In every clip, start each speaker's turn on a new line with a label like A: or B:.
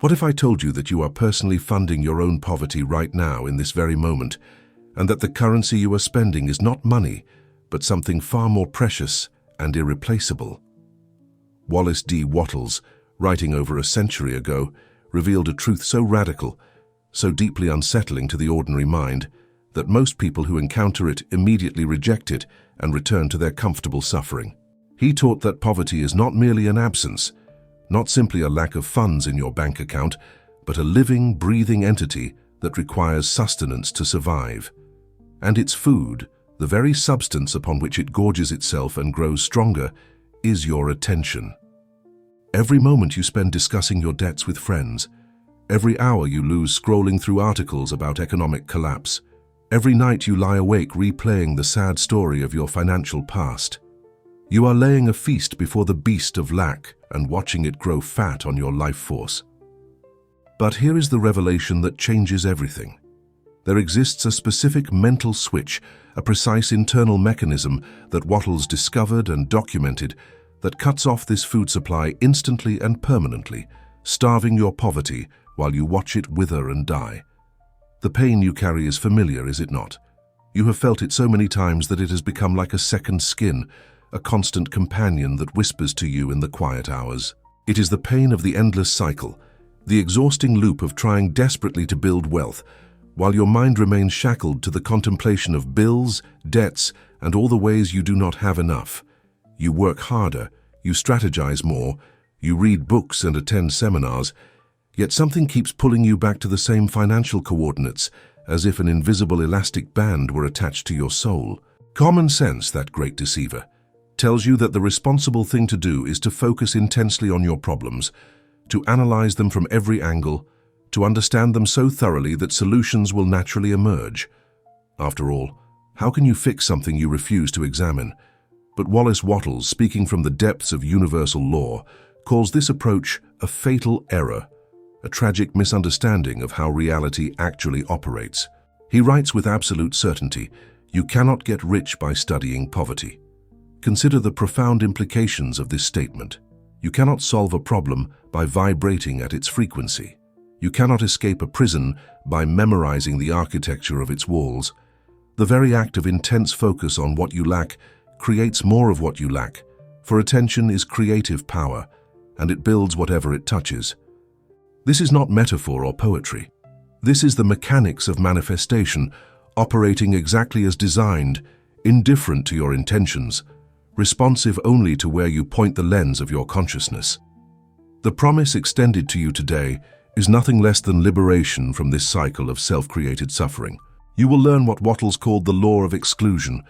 A: What if I told you that you are personally funding your own poverty right now in this very moment, and that the currency you are spending is not money, but something far more precious and irreplaceable? Wallace D. Wattles, writing over a century ago, revealed a truth so radical, so deeply unsettling to the ordinary mind, that most people who encounter it immediately reject it and return to their comfortable suffering. He taught that poverty is not merely an absence, not simply a lack of funds in your bank account, but a living, breathing entity that requires sustenance to survive. And its food, the very substance upon which it gorges itself and grows stronger, is your attention. Every moment you spend discussing your debts with friends, every hour you lose scrolling through articles about economic collapse, every night you lie awake replaying the sad story of your financial past, you are laying a feast before the beast of lack and watching it grow fat on your life force. But here is the revelation that changes everything. There exists a specific mental switch, a precise internal mechanism that Wattles discovered and documented that cuts off this food supply instantly and permanently, starving your poverty while you watch it wither and die. The pain you carry is familiar, is it not? You have felt it so many times that it has become like a second skin, a constant companion that whispers to you in the quiet hours. It is the pain of the endless cycle, the exhausting loop of trying desperately to build wealth, while your mind remains shackled to the contemplation of bills, debts, and all the ways you do not have enough. You work harder, you strategize more, you read books and attend seminars, yet something keeps pulling you back to the same financial coordinates, as if an invisible elastic band were attached to your soul. Common sense, that great deceiver, tells you that the responsible thing to do is to focus intensely on your problems, to analyze them from every angle, to understand them so thoroughly that solutions will naturally emerge. After all, how can you fix something you refuse to examine? But Wallace Wattles, speaking from the depths of universal law, calls this approach a fatal error, a tragic misunderstanding of how reality actually operates. He writes with absolute certainty, "You cannot get rich by studying poverty." Consider the profound implications of this statement. You cannot solve a problem by vibrating at its frequency. You cannot escape a prison by memorizing the architecture of its walls. The very act of intense focus on what you lack creates more of what you lack, for attention is creative power, and it builds whatever it touches. This is not metaphor or poetry. This is the mechanics of manifestation, operating exactly as designed, indifferent to your intentions, responsive only to where you point the lens of your consciousness. The promise extended to you today is nothing less than liberation from this cycle of self-created suffering. You will learn what Wattles called the law of exclusion,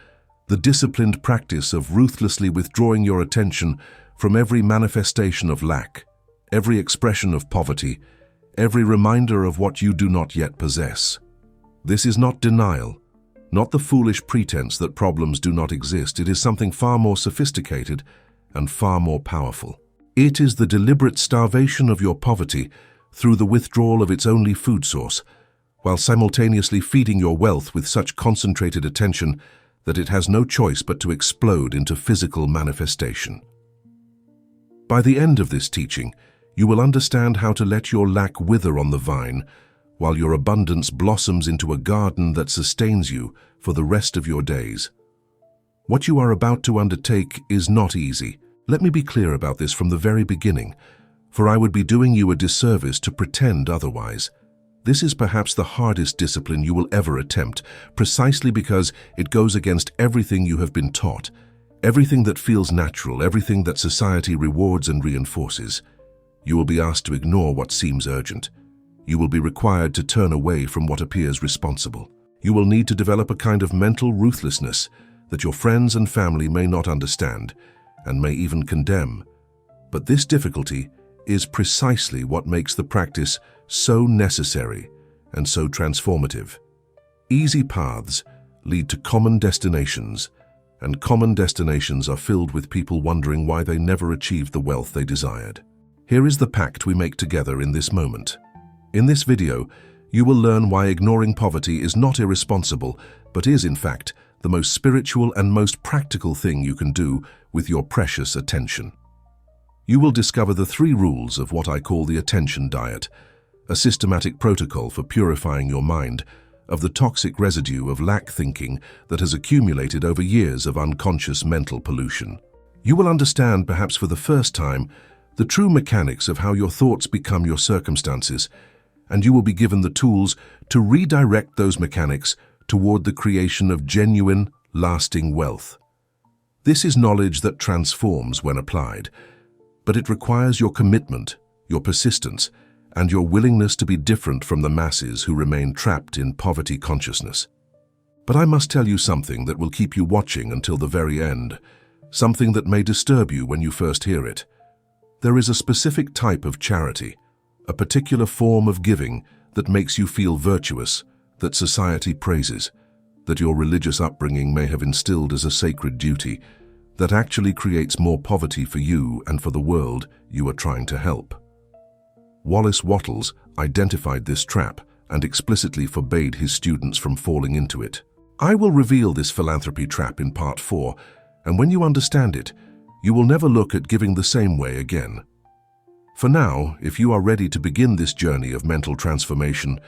A: the disciplined practice of ruthlessly withdrawing your attention from every manifestation of lack, every expression of poverty, every reminder of what you do not yet possess. This is not denial, not the foolish pretense that problems do not exist. It is something far more sophisticated and far more powerful. It is the deliberate starvation of your poverty through the withdrawal of its only food source, while simultaneously feeding your wealth with such concentrated attention that it has no choice but to explode into physical manifestation. By the end of this teaching, you will understand how to let your lack wither on the vine, while your abundance blossoms into a garden that sustains you for the rest of your days. What you are about to undertake is not easy. Let me be clear about this from the very beginning, for I would be doing you a disservice to pretend otherwise. This is perhaps the hardest discipline you will ever attempt, precisely because it goes against everything you have been taught, everything that feels natural, everything that society rewards and reinforces. You will be asked to ignore what seems urgent. You will be required to turn away from what appears responsible. You will need to develop a kind of mental ruthlessness that your friends and family may not understand and may even condemn. But this difficulty is precisely what makes the practice so necessary and so transformative. Easy paths lead to common destinations, and common destinations are filled with people wondering why they never achieved the wealth they desired. Here is the pact we make together in this moment. In this video, you will learn why ignoring poverty is not irresponsible, but is, in fact, the most spiritual and most practical thing you can do with your precious attention. You will discover the 3 rules of what I call the attention diet, a systematic protocol for purifying your mind of the toxic residue of lack thinking that has accumulated over years of unconscious mental pollution. You will understand, perhaps for the first time, the true mechanics of how your thoughts become your circumstances, and you will be given the tools to redirect those mechanics toward the creation of genuine, lasting wealth. This is knowledge that transforms when applied, but it requires your commitment, your persistence, and your willingness to be different from the masses who remain trapped in poverty consciousness. But I must tell you something that will keep you watching until the very end, something that may disturb you when you first hear it. There is a specific type of charity, a particular form of giving that makes you feel virtuous, that society praises, that your religious upbringing may have instilled as a sacred duty, that actually creates more poverty for you and for the world you are trying to help. Wattles identified this trap and explicitly forbade his students from falling into it. I will reveal this philanthropy trap in part 4, and when you understand it, you will never look at giving the same way again. For now, if you are ready to begin this journey of mental transformation,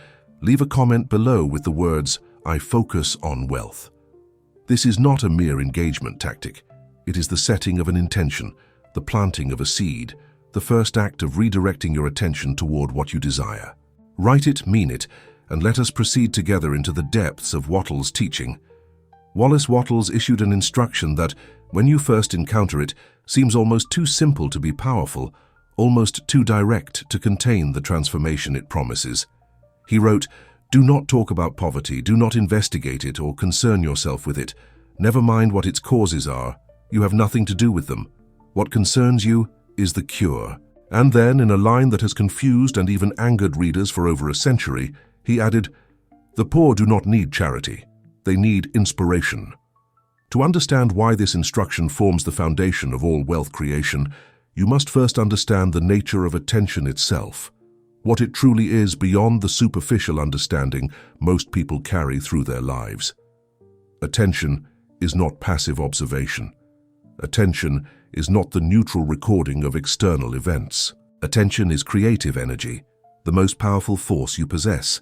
A: leave a comment below with the words, "I focus on wealth." This is not a mere engagement tactic. It is the setting of an intention, the planting of a seed, the first act of redirecting your attention toward what you desire. Write it, mean it, and let us proceed together into the depths of Wattles' teaching. Wattles issued an instruction that, when you first encounter it, seems almost too simple to be powerful, almost too direct to contain the transformation it promises. He wrote, "Do not talk about poverty, do not investigate it or concern yourself with it. Never mind what its causes are. You have nothing to do with them. What concerns you is the cure." And then, in a line that has confused and even angered readers for over a century, he added, "The poor do not need charity. They need inspiration." To understand why this instruction forms the foundation of all wealth creation, you must first understand the nature of attention itself, what it truly is beyond the superficial understanding most people carry through their lives. Attention is not passive observation. Attention is not the neutral recording of external events. Attention is creative energy, the most powerful force you possess,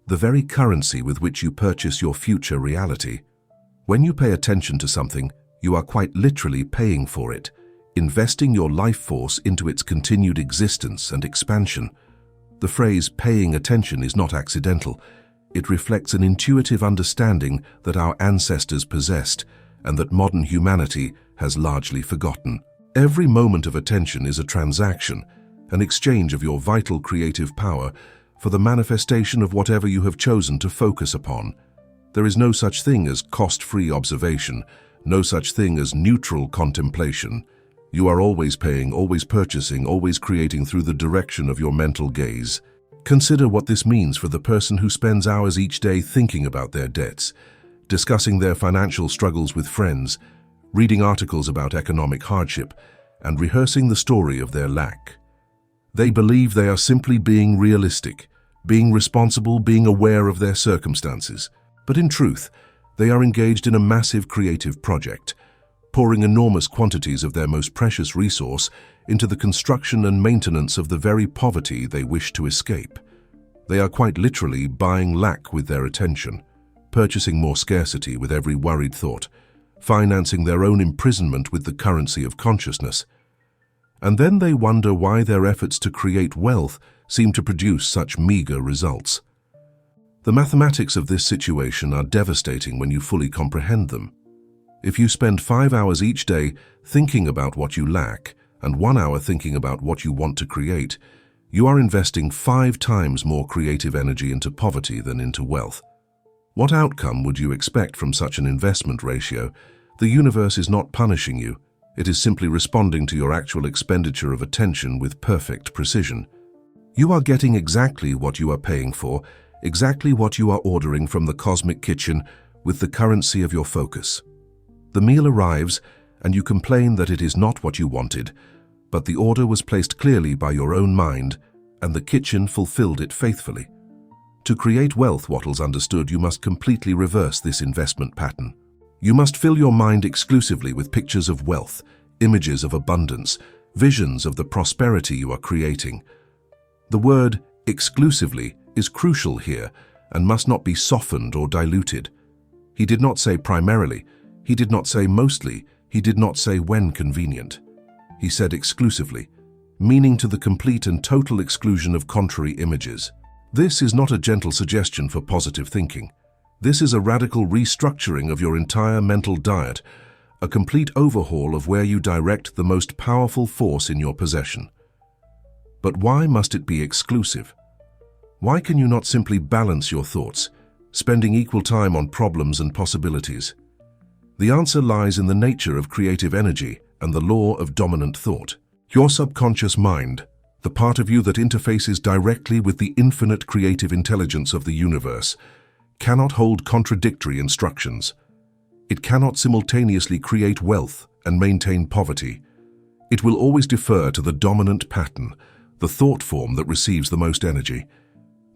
A: the very currency with which you purchase your future reality. When you pay attention to something, you are quite literally paying for it, investing your life force into its continued existence and expansion. The phrase paying attention is not accidental. It reflects an intuitive understanding that our ancestors possessed and that modern humanity has largely forgotten. Every moment of attention is a transaction, an exchange of your vital creative power for the manifestation of whatever you have chosen to focus upon. There is no such thing as cost-free observation, no such thing as neutral contemplation. You are always paying, always purchasing, always creating through the direction of your mental gaze. Consider what this means for the person who spends hours each day thinking about their debts, discussing their financial struggles with friends, reading articles about economic hardship, and rehearsing the story of their lack. They believe they are simply being realistic, being responsible, being aware of their circumstances. But in truth, they are engaged in a massive creative project, pouring enormous quantities of their most precious resource into the construction and maintenance of the very poverty they wish to escape. They are quite literally buying lack with their attention, purchasing more scarcity with every worried thought, financing their own imprisonment with the currency of consciousness. And then they wonder why their efforts to create wealth seem to produce such meager results. The mathematics of this situation are devastating when you fully comprehend them. If you spend 5 hours each day thinking about what you lack and 1 hour thinking about what you want to create, you are investing 5 times more creative energy into poverty than into wealth. What outcome would you expect from such an investment ratio? The universe is not punishing you. It is simply responding to your actual expenditure of attention with perfect precision. You are getting exactly what you are paying for, exactly what you are ordering from the cosmic kitchen with the currency of your focus. The meal arrives, and you complain that it is not what you wanted, but the order was placed clearly by your own mind, and the kitchen fulfilled it faithfully. To create wealth, Wattles understood, you must completely reverse this investment pattern. You must fill your mind exclusively with pictures of wealth, images of abundance, visions of the prosperity you are creating. The word exclusively is crucial here and must not be softened or diluted. He did not say primarily, he did not say mostly, he did not say when convenient. He said exclusively, meaning to the complete and total exclusion of contrary images. This is not a gentle suggestion for positive thinking. This is a radical restructuring of your entire mental diet, a complete overhaul of where you direct the most powerful force in your possession. But why must it be exclusive? Why can you not simply balance your thoughts, spending equal time on problems and possibilities? The answer lies in the nature of creative energy and the law of dominant thought. Your subconscious mind, the part of you that interfaces directly with the infinite creative intelligence of the universe, cannot hold contradictory instructions. It cannot simultaneously create wealth and maintain poverty. It will always defer to the dominant pattern, the thought form that receives the most energy,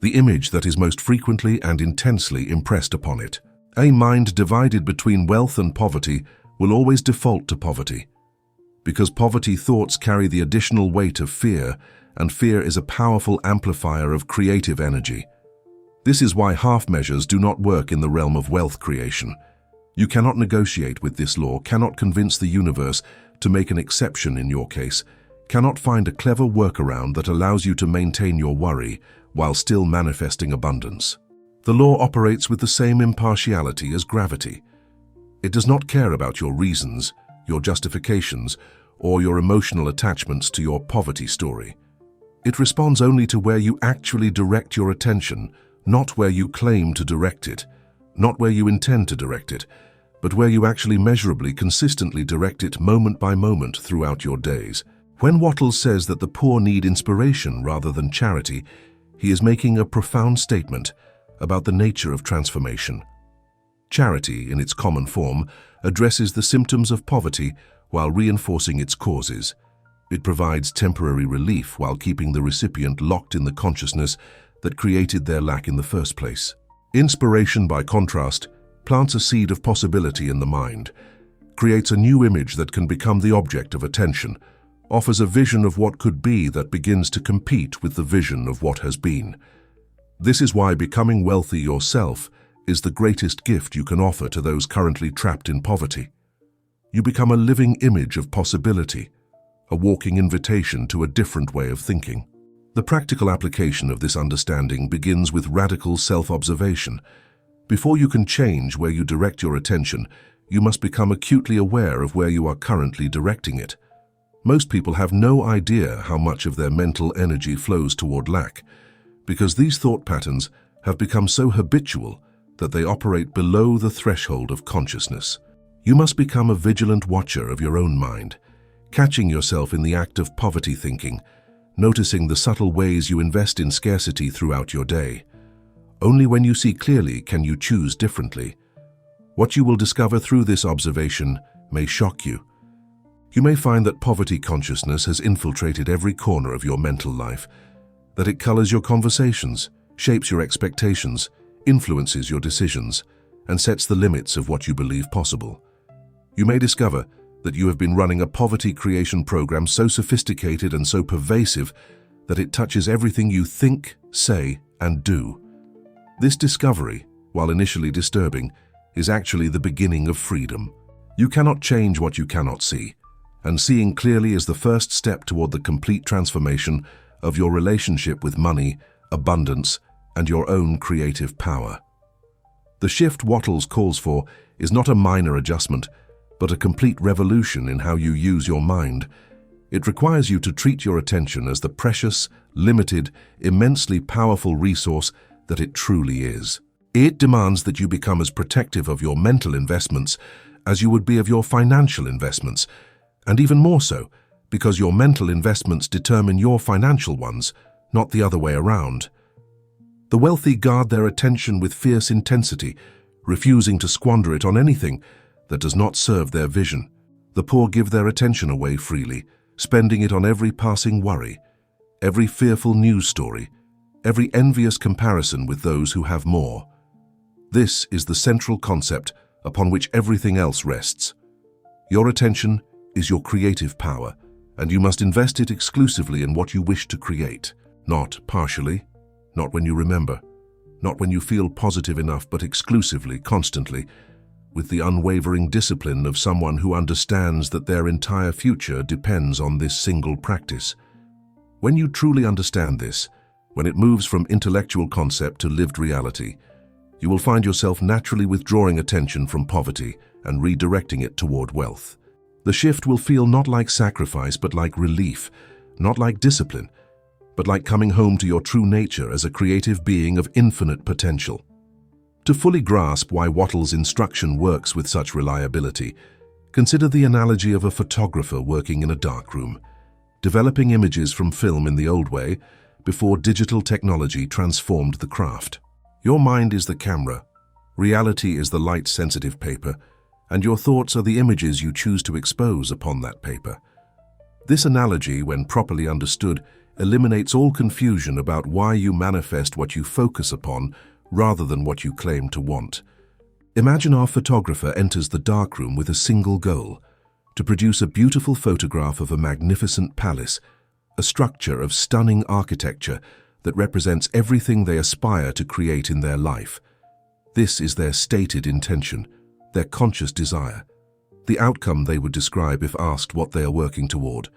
A: the image that is most frequently and intensely impressed upon it. A mind divided between wealth and poverty will always default to poverty, because poverty thoughts carry the additional weight of fear, and fear is a powerful amplifier of creative energy. This is why half measures do not work in the realm of wealth creation. You cannot negotiate with this law, cannot convince the universe to make an exception in your case, cannot find a clever workaround that allows you to maintain your worry while still manifesting abundance. The law operates with the same impartiality as gravity. It does not care about your reasons, your justifications, or your emotional attachments to your poverty story. It responds only to where you actually direct your attention, not where you claim to direct it, not where you intend to direct it, but where you actually measurably, consistently direct it moment by moment throughout your days. When Wattles says that the poor need inspiration rather than charity, he is making a profound statement about the nature of transformation. Charity, in its common form, addresses the symptoms of poverty while reinforcing its causes. It provides temporary relief while keeping the recipient locked in the consciousness that created their lack in the first place. Inspiration, by contrast, plants a seed of possibility in the mind, creates a new image that can become the object of attention, offers a vision of what could be that begins to compete with the vision of what has been. This is why becoming wealthy yourself is the greatest gift you can offer to those currently trapped in poverty. You become a living image of possibility, a walking invitation to a different way of thinking. The practical application of this understanding begins with radical self-observation. Before you can change where you direct your attention, you must become acutely aware of where you are currently directing it. Most people have no idea how much of their mental energy flows toward lack, because these thought patterns have become so habitual that they operate below the threshold of consciousness. You must become a vigilant watcher of your own mind, catching yourself in the act of poverty thinking, noticing the subtle ways you invest in scarcity throughout your day. Only when you see clearly can you choose differently. What you will discover through this observation may shock you. You may find that poverty consciousness has infiltrated every corner of your mental life, that it colors your conversations, shapes your expectations, influences your decisions, and sets the limits of what you believe possible. You may discover that you have been running a poverty creation program so sophisticated and so pervasive that it touches everything you think, say, and do. This discovery, while initially disturbing, is actually the beginning of freedom. You cannot change what you cannot see, and seeing clearly is the first step toward the complete transformation of your relationship with money, abundance, and your own creative power. The shift Wattles calls for is not a minor adjustment, but a complete revolution in how you use your mind. It requires you to treat your attention as the precious, limited, immensely powerful resource that it truly is. It demands that you become as protective of your mental investments as you would be of your financial investments, and even more so, because your mental investments determine your financial ones, not the other way around. The wealthy guard their attention with fierce intensity, refusing to squander it on anything that does not serve their vision. The poor give their attention away freely, spending it on every passing worry, every fearful news story, every envious comparison with those who have more. This is the central concept upon which everything else rests. Your attention is your creative power, and you must invest it exclusively in what you wish to create, not partially, not when you remember, not when you feel positive enough, but exclusively, constantly, with the unwavering discipline of someone who understands that their entire future depends on this single practice. When you truly understand this, when it moves from intellectual concept to lived reality, you will find yourself naturally withdrawing attention from poverty and redirecting it toward wealth. The shift will feel not like sacrifice, but like relief, not like discipline, but like coming home to your true nature as a creative being of infinite potential. To fully grasp why Wattles' instruction works with such reliability, consider the analogy of a photographer working in a darkroom, developing images from film in the old way before digital technology transformed the craft. Your mind is the camera, reality is the light-sensitive paper, and your thoughts are the images you choose to expose upon that paper. This analogy, when properly understood, eliminates all confusion about why you manifest what you focus upon rather than what you claim to want. Imagine our photographer enters the darkroom with a single goal: to produce a beautiful photograph of a magnificent palace, a structure of stunning architecture that represents everything they aspire to create in their life. This is their stated intention, their conscious desire, the outcome they would describe if asked what they are working toward.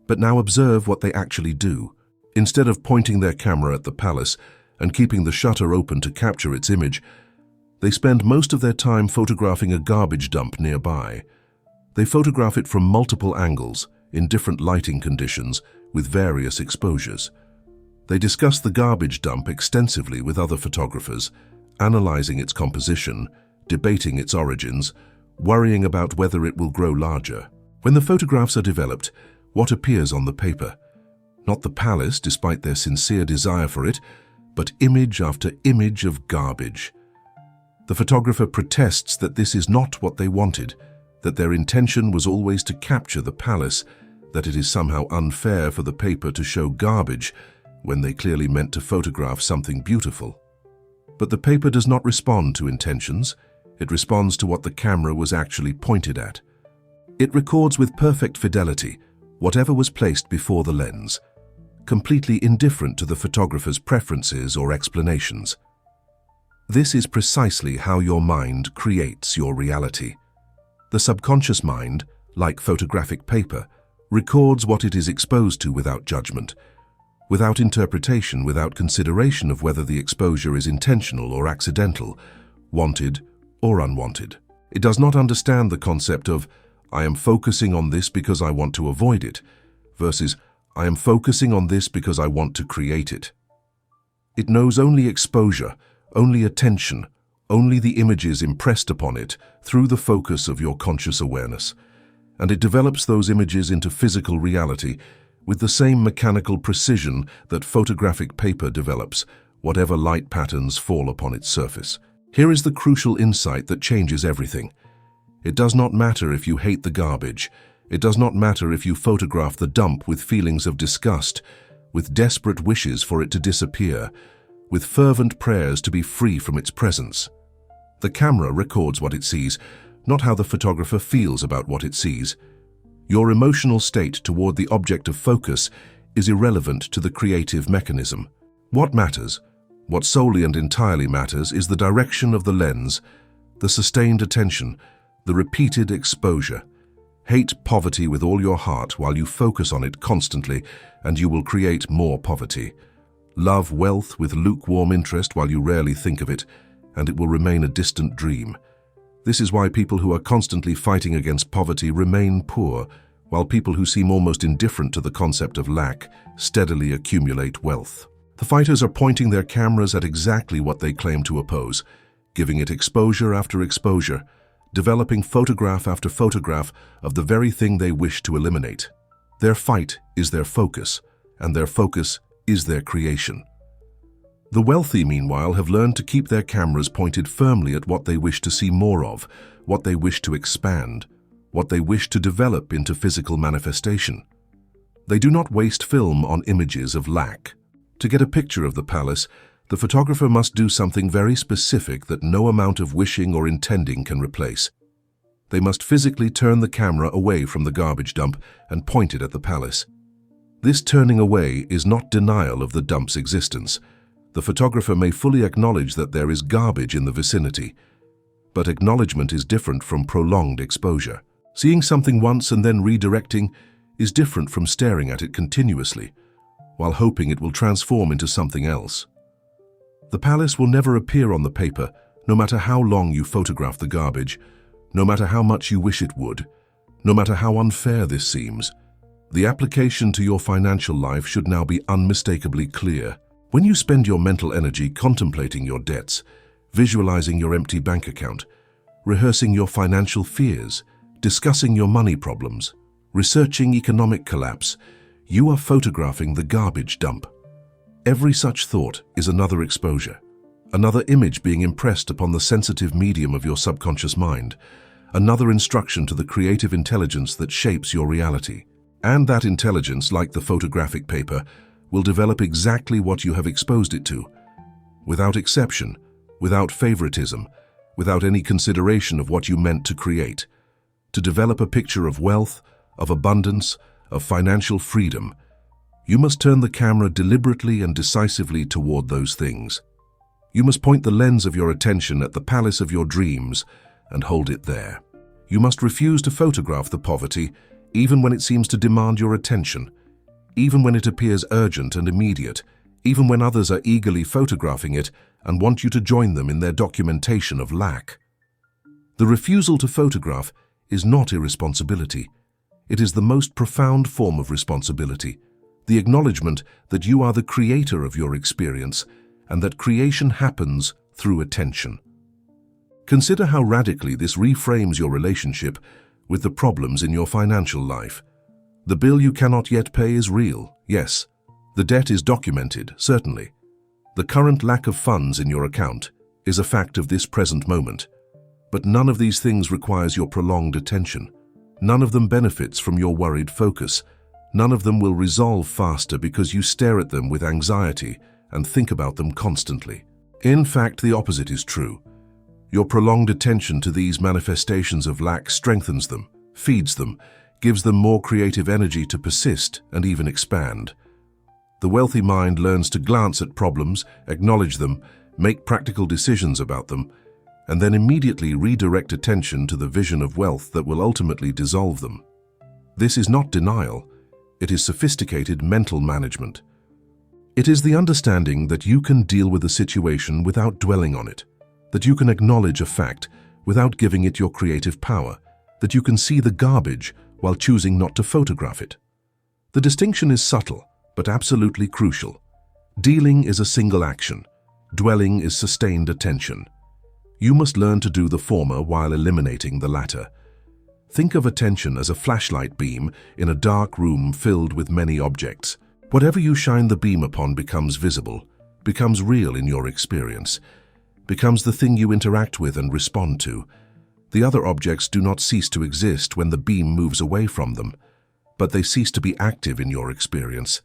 A: But now observe what they actually do. Instead of pointing their camera at the palace and keeping the shutter open to capture its image, they spend most of their time photographing a garbage dump nearby. They photograph it from multiple angles, in different lighting conditions, with various exposures. They discuss the garbage dump extensively with other photographers, analyzing its composition, debating its origins, worrying about whether it will grow larger. When the photographs are developed, what appears on the paper? Not the palace, despite their sincere desire for it, but image after image of garbage. The photographer protests that this is not what they wanted, that their intention was always to capture the palace, that it is somehow unfair for the paper to show garbage when they clearly meant to photograph something beautiful. But the paper does not respond to intentions, it responds to what the camera was actually pointed at. It records with perfect fidelity whatever was placed before the lens, completely indifferent to the photographer's preferences or explanations. This is precisely how your mind creates your reality. The subconscious mind, like photographic paper, records what it is exposed to without judgment, without interpretation, without consideration of whether the exposure is intentional or accidental, wanted or unwanted. It does not understand the concept of, "I am focusing on this because I want to avoid it," versus, "I am focusing on this because I want to create it." It knows only exposure, only attention, only the images impressed upon it through the focus of your conscious awareness, and it develops those images into physical reality with the same mechanical precision that photographic paper develops, whatever light patterns fall upon its surface. Here is the crucial insight that changes everything. It does not matter if you hate the garbage. It does not matter if you photograph the dump with feelings of disgust, with desperate wishes for it to disappear, with fervent prayers to be free from its presence. The camera records what it sees, not how the photographer feels about what it sees. Your emotional state toward the object of focus is irrelevant to the creative mechanism. What matters, what solely and entirely matters, is the direction of the lens, the sustained attention, the repeated exposure. Hate poverty with all your heart while you focus on it constantly, and you will create more poverty. Love wealth with lukewarm interest while you rarely think of it, and it will remain a distant dream. This is why people who are constantly fighting against poverty remain poor, while people who seem almost indifferent to the concept of lack steadily accumulate wealth. The fighters are pointing their cameras at exactly what they claim to oppose, giving it exposure after exposure, developing photograph after photograph of the very thing they wish to eliminate. Their fight is their focus, and their focus is their creation. The wealthy, meanwhile, have learned to keep their cameras pointed firmly at what they wish to see more of, what they wish to expand, what they wish to develop into physical manifestation. They do not waste film on images of lack. To get a picture of the palace, the photographer must do something very specific that no amount of wishing or intending can replace. They must physically turn the camera away from the garbage dump and point it at the palace. This turning away is not denial of the dump's existence. The photographer may fully acknowledge that there is garbage in the vicinity, but acknowledgement is different from prolonged exposure. Seeing something once and then redirecting is different from staring at it continuously, while hoping it will transform into something else. The palace will never appear on the paper, no matter how long you photograph the garbage, no matter how much you wish it would, no matter how unfair this seems. The application to your financial life should now be unmistakably clear. When you spend your mental energy contemplating your debts, visualizing your empty bank account, rehearsing your financial fears, discussing your money problems, researching economic collapse, you are photographing the garbage dump. Every such thought is another exposure, another image being impressed upon the sensitive medium of your subconscious mind, another instruction to the creative intelligence that shapes your reality. And that intelligence, like the photographic paper, will develop exactly what you have exposed it to, without exception, without favoritism, without any consideration of what you meant to create. To develop a picture of wealth, of abundance, of financial freedom, you must turn the camera deliberately and decisively toward those things. You must point the lens of your attention at the palace of your dreams and hold it there. You must refuse to photograph the poverty, even when it seems to demand your attention, even when it appears urgent and immediate, even when others are eagerly photographing it and want you to join them in their documentation of lack. The refusal to photograph is not irresponsibility. It is the most profound form of responsibility, the acknowledgement that you are the creator of your experience and that creation happens through attention. Consider how radically this reframes your relationship with the problems in your financial life. The bill you cannot yet pay is real, yes. The debt is documented, certainly. The current lack of funds in your account is a fact of this present moment. But none of these things requires your prolonged attention. None of them benefits from your worried focus. None of them will resolve faster because you stare at them with anxiety and think about them constantly. In fact, the opposite is true. Your prolonged attention to these manifestations of lack strengthens them, feeds them, gives them more creative energy to persist and even expand. The wealthy mind learns to glance at problems, acknowledge them, make practical decisions about them, and then immediately redirect attention to the vision of wealth that will ultimately dissolve them. This is not denial, it is sophisticated mental management. It is the understanding that you can deal with a situation without dwelling on it, that you can acknowledge a fact without giving it your creative power, that you can see the garbage while choosing not to photograph it. The distinction is subtle, but absolutely crucial. Dealing is a single action. Dwelling is sustained attention. You must learn to do the former while eliminating the latter. Think of attention as a flashlight beam in a dark room filled with many objects. Whatever you shine the beam upon becomes visible, becomes real in your experience, becomes the thing you interact with and respond to. The other objects do not cease to exist when the beam moves away from them, but they cease to be active in your experience.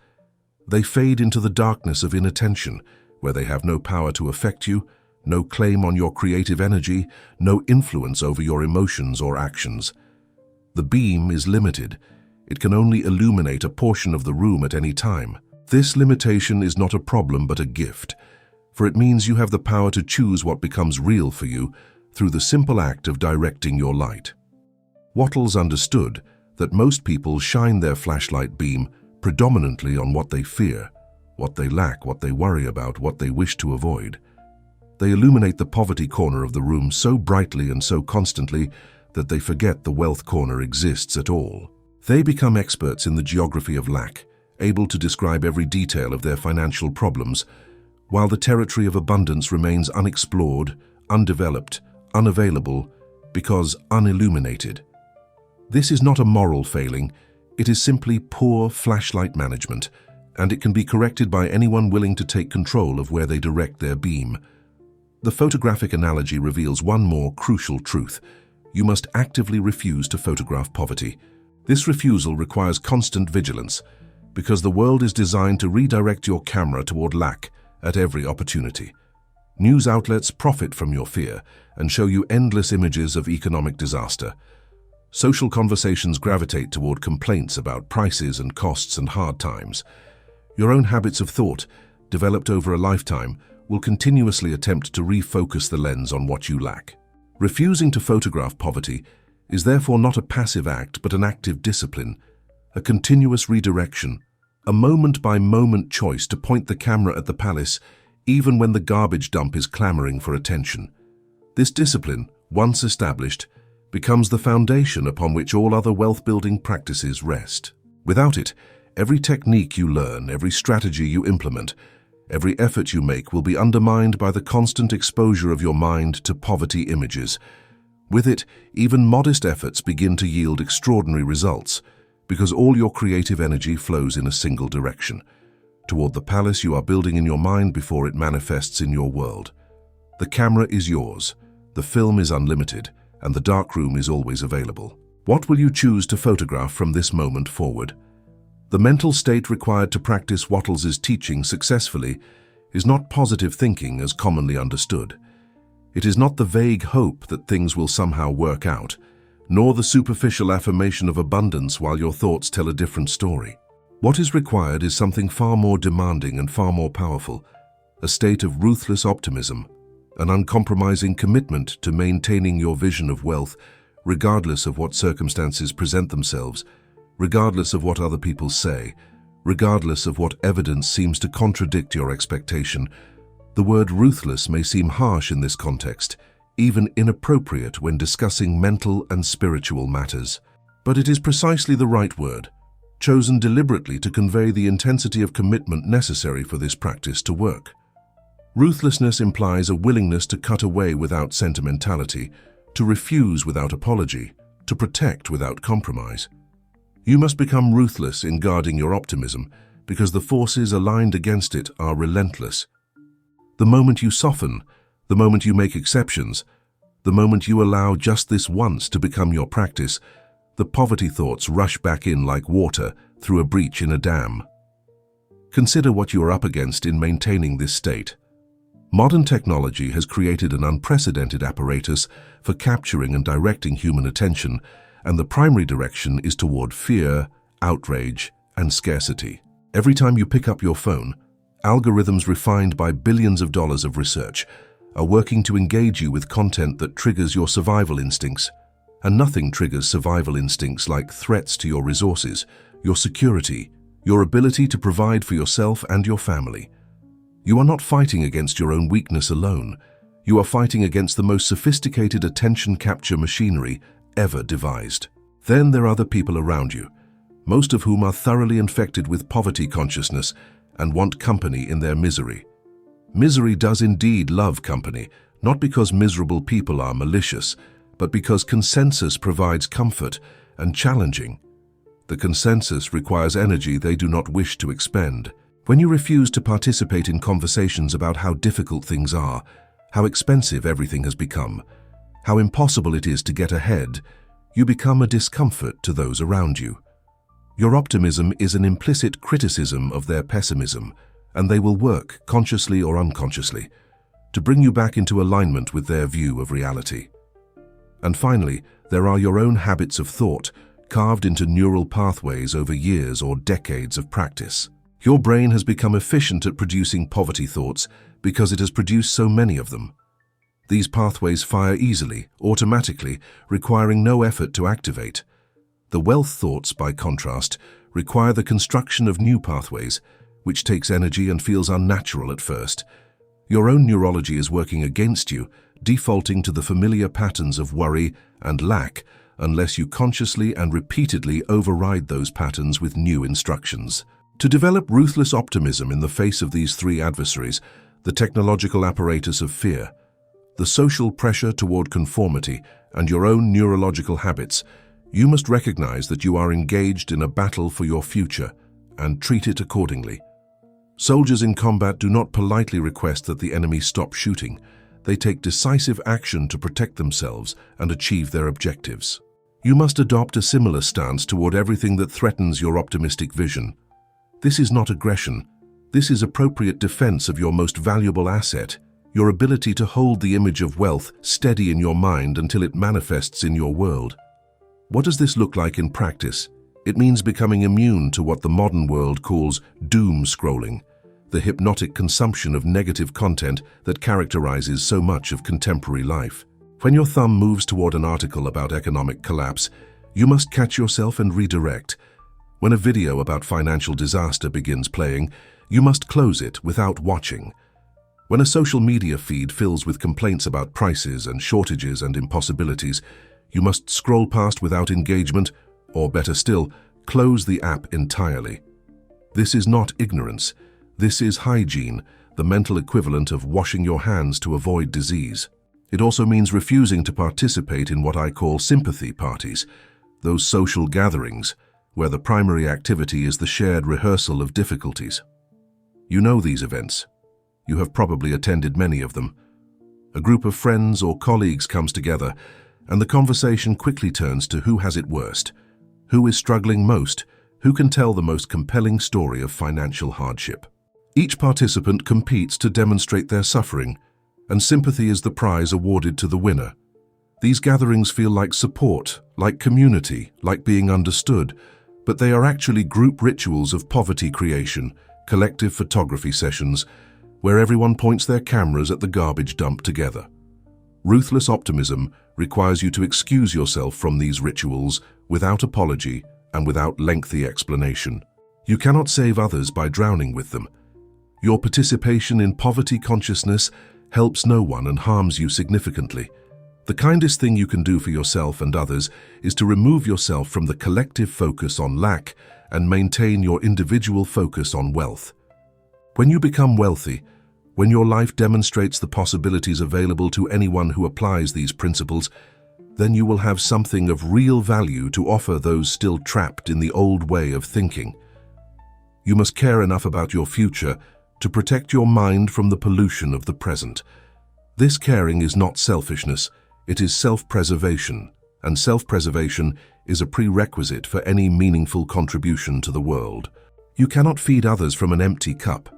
A: They fade into the darkness of inattention, where they have no power to affect you, no claim on your creative energy, no influence over your emotions or actions. The beam is limited. It can only illuminate a portion of the room at any time. This limitation is not a problem but a gift, for it means you have the power to choose what becomes real for you through the simple act of directing your light. Wattles understood that most people shine their flashlight beam predominantly on what they fear, what they lack, what they worry about, what they wish to avoid. They illuminate the poverty corner of the room so brightly and so constantly that they forget the wealth corner exists at all. They become experts in the geography of lack, able to describe every detail of their financial problems, while the territory of abundance remains unexplored, undeveloped, unavailable, because unilluminated. This is not a moral failing, it is simply poor flashlight management, and it can be corrected by anyone willing to take control of where they direct their beam. The photographic analogy reveals one more crucial truth. You must actively refuse to photograph poverty. This refusal requires constant vigilance, because the world is designed to redirect your camera toward lack at every opportunity. News outlets profit from your fear and show you endless images of economic disaster. Social conversations gravitate toward complaints about prices and costs and hard times. Your own habits of thought, developed over a lifetime, will continuously attempt to refocus the lens on what you lack. Refusing to photograph poverty is therefore not a passive act but an active discipline, a continuous redirection, a moment-by-moment choice to point the camera at the palace even when the garbage dump is clamoring for attention. This discipline, once established, becomes the foundation upon which all other wealth-building practices rest. Without it, every technique you learn, every strategy you implement, every effort you make will be undermined by the constant exposure of your mind to poverty images. With it, even modest efforts begin to yield extraordinary results, because all your creative energy flows in a single direction, toward the palace you are building in your mind before it manifests in your world. The camera is yours, the film is unlimited, and the darkroom is always available. What will you choose to photograph from this moment forward? The mental state required to practice Wattles' teaching successfully is not positive thinking as commonly understood. It is not the vague hope that things will somehow work out, nor the superficial affirmation of abundance while your thoughts tell a different story. What is required is something far more demanding and far more powerful, a state of ruthless optimism, an uncompromising commitment to maintaining your vision of wealth regardless of what circumstances present themselves, regardless of what other people say, regardless of what evidence seems to contradict your expectation. The word ruthless may seem harsh in this context, even inappropriate when discussing mental and spiritual matters. But it is precisely the right word, chosen deliberately to convey the intensity of commitment necessary for this practice to work. Ruthlessness implies a willingness to cut away without sentimentality, to refuse without apology, to protect without compromise. You must become ruthless in guarding your optimism, because the forces aligned against it are relentless. The moment you soften, the moment you make exceptions, the moment you allow just this once to become your practice, the poverty thoughts rush back in like water through a breach in a dam. Consider what you are up against in maintaining this state. Modern technology has created an unprecedented apparatus for capturing and directing human attention, and the primary direction is toward fear, outrage, and scarcity. Every time you pick up your phone, algorithms refined by billions of dollars of research are working to engage you with content that triggers your survival instincts. And nothing triggers survival instincts like threats to your resources, your security, your ability to provide for yourself and your family. You are not fighting against your own weakness alone. You are fighting against the most sophisticated attention capture machinery ever devised. Then there are the people around you, most of whom are thoroughly infected with poverty consciousness and want company in their misery. Misery does indeed love company, not because miserable people are malicious, but because consensus provides comfort and challenging. The consensus requires energy they do not wish to expend. When you refuse to participate in conversations about how difficult things are, how expensive everything has become, how impossible it is to get ahead, you become a discomfort to those around you. Your optimism is an implicit criticism of their pessimism, and they will work, consciously or unconsciously, to bring you back into alignment with their view of reality. And finally, there are your own habits of thought, carved into neural pathways over years or decades of practice. Your brain has become efficient at producing poverty thoughts because it has produced so many of them. These pathways fire easily, automatically, requiring no effort to activate. The wealth thoughts, by contrast, require the construction of new pathways, which takes energy and feels unnatural at first. Your own neurology is working against you, defaulting to the familiar patterns of worry and lack unless you consciously and repeatedly override those patterns with new instructions. To develop ruthless optimism in the face of these three adversaries, the technological apparatus of fear, the social pressure toward conformity, and your own neurological habits, you must recognize that you are engaged in a battle for your future and treat it accordingly. Soldiers in combat do not politely request that the enemy stop shooting. They take decisive action to protect themselves and achieve their objectives. You must adopt a similar stance toward everything that threatens your optimistic vision. This is not aggression. This is appropriate defense of your most valuable asset, your ability to hold the image of wealth steady in your mind until it manifests in your world. What does this look like in practice? It means becoming immune to what the modern world calls doom scrolling, the hypnotic consumption of negative content that characterizes so much of contemporary life. When your thumb moves toward an article about economic collapse, you must catch yourself and redirect. When a video about financial disaster begins playing, you must close it without watching. When a social media feed fills with complaints about prices and shortages and impossibilities, you must scroll past without engagement, or better still, close the app entirely. This is not ignorance. This is hygiene, the mental equivalent of washing your hands to avoid disease. It also means refusing to participate in what I call sympathy parties, those social gatherings where the primary activity is the shared rehearsal of difficulties. You know these events. You have probably attended many of them. A group of friends or colleagues comes together, and the conversation quickly turns to who has it worst, who is struggling most, who can tell the most compelling story of financial hardship. Each participant competes to demonstrate their suffering, and sympathy is the prize awarded to the winner. These gatherings feel like support, like community, like being understood, but they are actually group rituals of poverty creation, collective photography sessions, where everyone points their cameras at the garbage dump together. Ruthless optimism requires you to excuse yourself from these rituals without apology and without lengthy explanation. You cannot save others by drowning with them. Your participation in poverty consciousness helps no one and harms you significantly. The kindest thing you can do for yourself and others is to remove yourself from the collective focus on lack and maintain your individual focus on wealth. When you become wealthy, when your life demonstrates the possibilities available to anyone who applies these principles, then you will have something of real value to offer those still trapped in the old way of thinking. You must care enough about your future to protect your mind from the pollution of the present. This caring is not selfishness, it is self-preservation, and self-preservation is a prerequisite for any meaningful contribution to the world. You cannot feed others from an empty cup.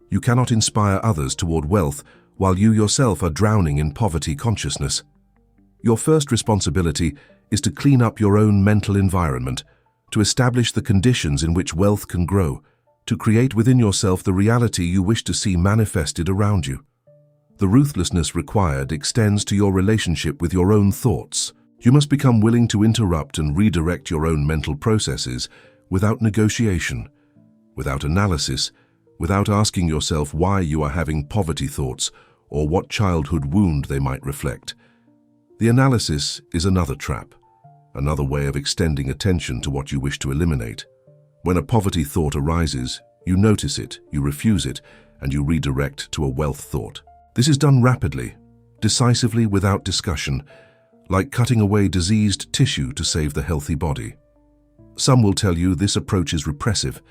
A: You cannot inspire others toward wealth while you yourself are drowning in poverty consciousness. Your first responsibility is to clean up your own mental environment, to establish the conditions in which wealth can grow, to create within yourself the reality you wish to see manifested around you. The ruthlessness required extends to your relationship with your own thoughts. You must become willing to interrupt and redirect your own mental processes without negotiation, without analysis, without asking yourself why you are having poverty thoughts or what childhood wound they might reflect. The analysis is another trap, another way of extending attention to what you wish to eliminate. When a poverty thought arises, you notice it, you refuse it, and you redirect to a wealth thought. This is done rapidly, decisively, without discussion, like cutting away diseased tissue to save the healthy body. Some will tell you this approach is repressive,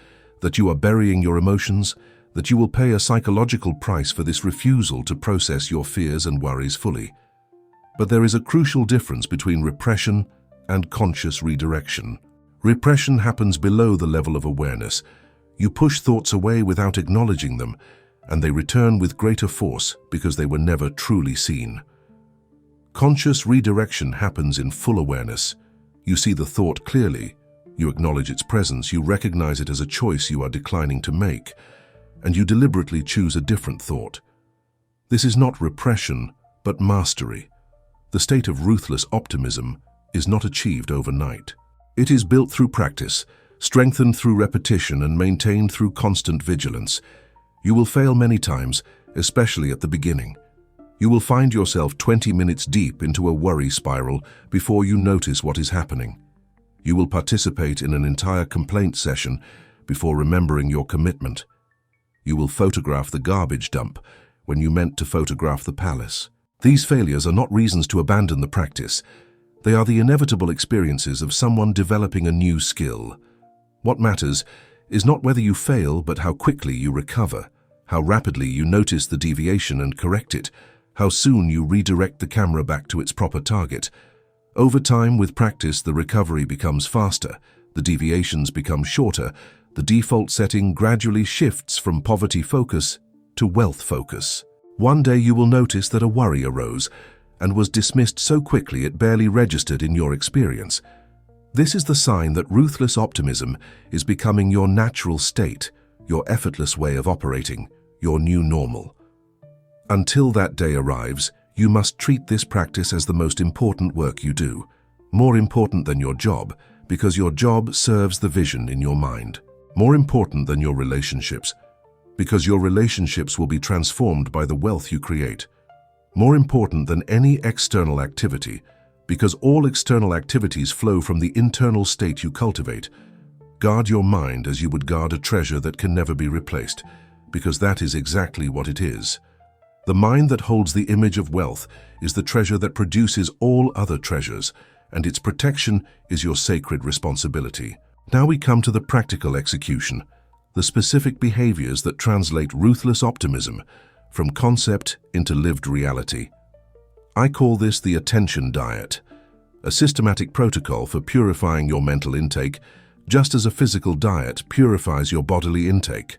A: that you are burying your emotions, that you will pay a psychological price for this refusal to process your fears and worries fully. But there is a crucial difference between repression and conscious redirection. Repression happens below the level of awareness. You push thoughts away without acknowledging them, and they return with greater force because they were never truly seen. Conscious redirection happens in full awareness. You see the thought clearly, you acknowledge its presence, you recognize it as a choice you are declining to make, and you deliberately choose a different thought. This is not repression, but mastery. The state of ruthless optimism is not achieved overnight. It is built through practice, strengthened through repetition, and maintained through constant vigilance. You will fail many times, especially at the beginning. You will find yourself 20 minutes deep into a worry spiral before you notice what is happening. You will participate in an entire complaint session before remembering your commitment. You will photograph the garbage dump when you meant to photograph the palace. These failures are not reasons to abandon the practice. They are the inevitable experiences of someone developing a new skill. What matters is not whether you fail, but how quickly you recover, how rapidly you notice the deviation and correct it, how soon you redirect the camera back to its proper target. Over time, with practice, the recovery becomes faster, the deviations become shorter, the default setting gradually shifts from poverty focus to wealth focus. One day you will notice that a worry arose and was dismissed so quickly it barely registered in your experience. This is the sign that ruthless optimism is becoming your natural state, your effortless way of operating, your new normal. Until that day arrives, you must treat this practice as the most important work you do, more important than your job, because your job serves the vision in your mind. More important than your relationships, because your relationships will be transformed by the wealth you create. More important than any external activity, because all external activities flow from the internal state you cultivate. Guard your mind as you would guard a treasure that can never be replaced, because that is exactly what it is. The mind that holds the image of wealth is the treasure that produces all other treasures, and its protection is your sacred responsibility. Now we come to the practical execution, the specific behaviors that translate ruthless optimism from concept into lived reality. I call this the attention diet, a systematic protocol for purifying your mental intake, just as a physical diet purifies your bodily intake.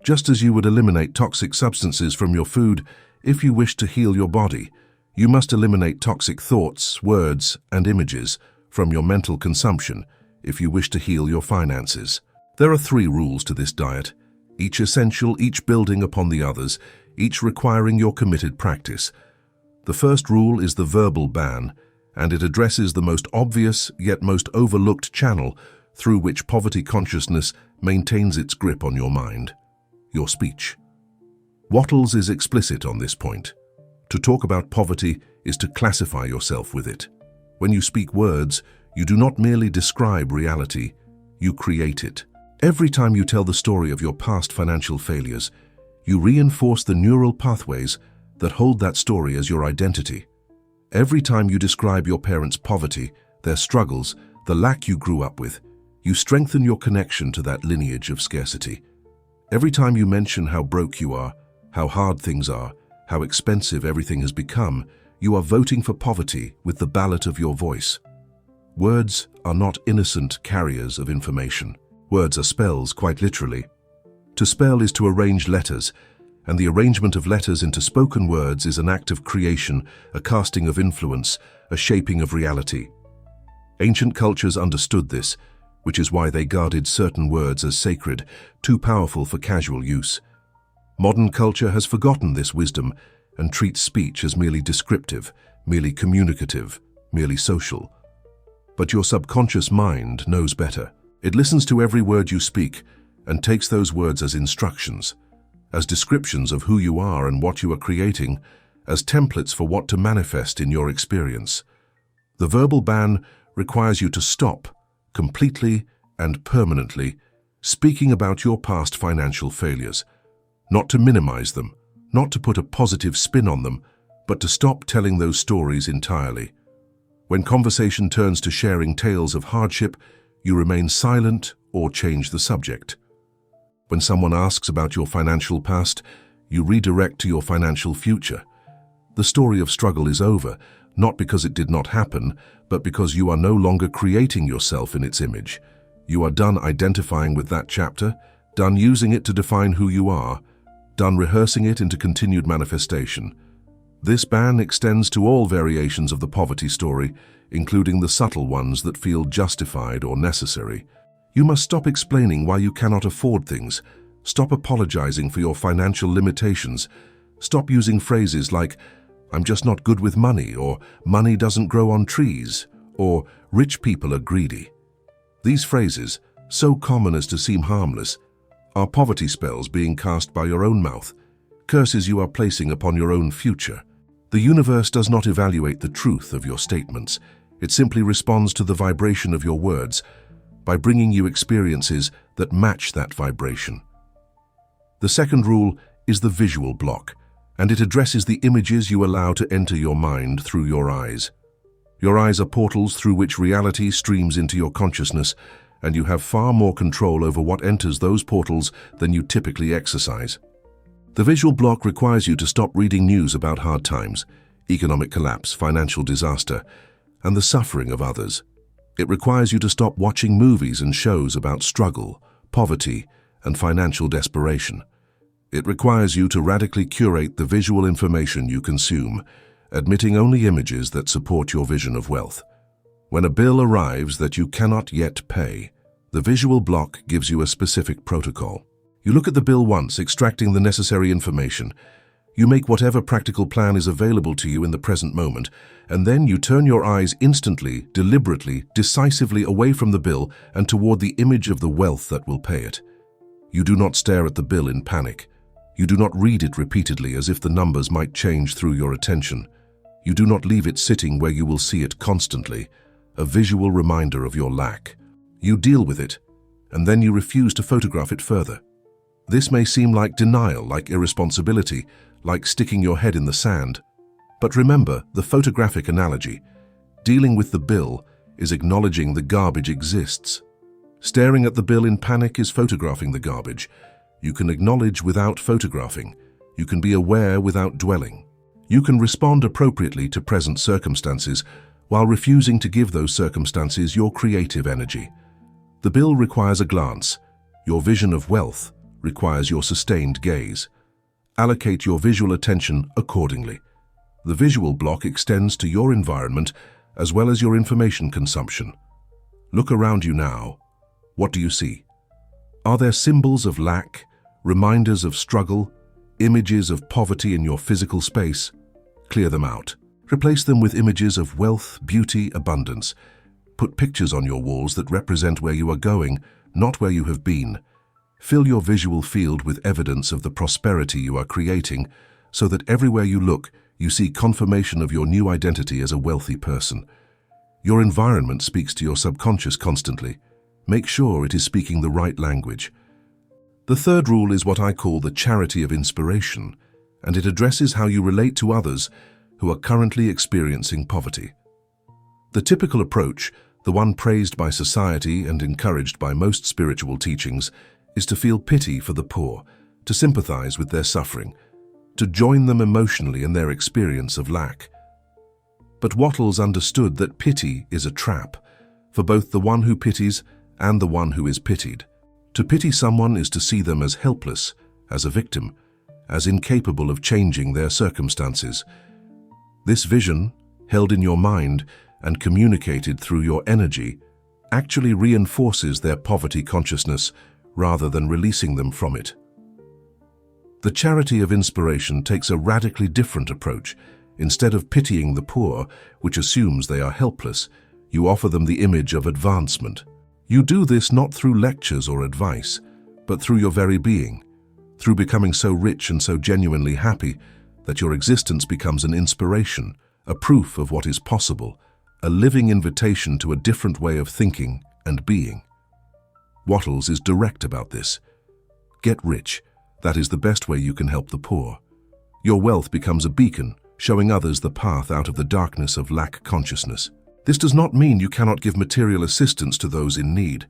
A: Just as you would eliminate toxic substances from your food if you wish to heal your body, you must eliminate toxic thoughts, words, and images from your mental consumption if you wish to heal your finances. There are 3 rules to this diet, each essential, each building upon the others, each requiring your committed practice. The first rule is the verbal ban, and it addresses the most obvious yet most overlooked channel through which poverty consciousness maintains its grip on your mind: your speech. Wattles is explicit on this point. To talk about poverty is to classify yourself with it. When you speak words, you do not merely describe reality, you create it. Every time you tell the story of your past financial failures, you reinforce the neural pathways that hold that story as your identity. Every time you describe your parents' poverty, their struggles, the lack you grew up with, you strengthen your connection to that lineage of scarcity. Every time you mention how broke you are, how hard things are, how expensive everything has become, you are voting for poverty with the ballot of your voice. Words are not innocent carriers of information. Words are spells, quite literally. To spell is to arrange letters, and the arrangement of letters into spoken words is an act of creation, a casting of influence, a shaping of reality. Ancient cultures understood this, which is why they guarded certain words as sacred, too powerful for casual use. Modern culture has forgotten this wisdom and treats speech as merely descriptive, merely communicative, merely social. But your subconscious mind knows better. It listens to every word you speak and takes those words as instructions, as descriptions of who you are and what you are creating, as templates for what to manifest in your experience. The verbal ban requires you to stop, completely and permanently, speaking about your past financial failures, not to minimize them, not to put a positive spin on them, but to stop telling those stories entirely. When conversation turns to sharing tales of hardship, you remain silent or change the subject. When someone asks about your financial past, you redirect to your financial future. The story of struggle is over, not because it did not happen, but because you are no longer creating yourself in its image. You are done identifying with that chapter, done using it to define who you are, done rehearsing it into continued manifestation. This ban extends to all variations of the poverty story, including the subtle ones that feel justified or necessary. You must stop explaining why you cannot afford things, stop apologizing for your financial limitations, stop using phrases like, "I'm just not good with money," or "money doesn't grow on trees," or "rich people are greedy." These phrases, so common as to seem harmless, are poverty spells being cast by your own mouth, curses you are placing upon your own future. The universe does not evaluate the truth of your statements. It simply responds to the vibration of your words by bringing you experiences that match that vibration. The second rule is the visual block, and it addresses the images you allow to enter your mind through your eyes. Your eyes are portals through which reality streams into your consciousness, and you have far more control over what enters those portals than you typically exercise. The visual block requires you to stop reading news about hard times, economic collapse, financial disaster, and the suffering of others. It requires you to stop watching movies and shows about struggle, poverty, and financial desperation. It requires you to radically curate the visual information you consume, admitting only images that support your vision of wealth. When a bill arrives that you cannot yet pay, the visual block gives you a specific protocol. You look at the bill once, extracting the necessary information. You make whatever practical plan is available to you in the present moment, and then you turn your eyes instantly, deliberately, decisively away from the bill and toward the image of the wealth that will pay it. You do not stare at the bill in panic. You do not read it repeatedly as if the numbers might change through your attention. You do not leave it sitting where you will see it constantly, a visual reminder of your lack. You deal with it, and then you refuse to photograph it further. This may seem like denial, like irresponsibility, like sticking your head in the sand. But remember the photographic analogy. Dealing with the bill is acknowledging the garbage exists. Staring at the bill in panic is photographing the garbage. You can acknowledge without photographing. You can be aware without dwelling. You can respond appropriately to present circumstances while refusing to give those circumstances your creative energy. The bill requires a glance. Your vision of wealth requires your sustained gaze. Allocate your visual attention accordingly. The visual block extends to your environment as well as your information consumption. Look around you now. What do you see? Are there symbols of lack, reminders of struggle, images of poverty in your physical space? Clear them out. Replace them with images of wealth, beauty, abundance. Put pictures on your walls that represent where you are going, not where you have been. Fill your visual field with evidence of the prosperity you are creating, so that everywhere you look, you see confirmation of your new identity as a wealthy person. Your environment speaks to your subconscious constantly. Make sure it is speaking the right language. The third rule is what I call the charity of inspiration, and it addresses how you relate to others who are currently experiencing poverty. The typical approach, the one praised by society and encouraged by most spiritual teachings, is to feel pity for the poor, to sympathize with their suffering, to join them emotionally in their experience of lack. But Wattles understood that pity is a trap for both the one who pities and the one who is pitied. To pity someone is to see them as helpless, as a victim, as incapable of changing their circumstances. This vision, held in your mind and communicated through your energy, actually reinforces their poverty consciousness rather than releasing them from it. The charity of inspiration takes a radically different approach. Instead of pitying the poor, which assumes they are helpless, you offer them the image of advancement. You do this not through lectures or advice, but through your very being, through becoming so rich and so genuinely happy that your existence becomes an inspiration, a proof of what is possible, a living invitation to a different way of thinking and being. Wattles is direct about this. Get rich. That is the best way you can help the poor. Your wealth becomes a beacon, showing others the path out of the darkness of lack consciousness. This does not mean you cannot give material assistance to those in need,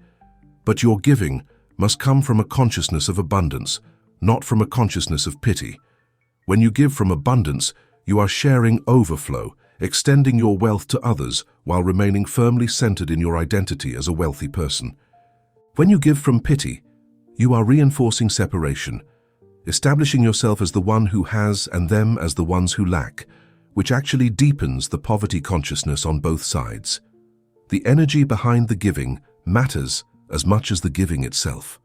A: but your giving must come from a consciousness of abundance, not from a consciousness of pity. When you give from abundance, you are sharing overflow, extending your wealth to others while remaining firmly centered in your identity as a wealthy person. When you give from pity, you are reinforcing separation, establishing yourself as the one who has and them as the ones who lack, which actually deepens the poverty consciousness on both sides. The energy behind the giving matters as much as the giving itself.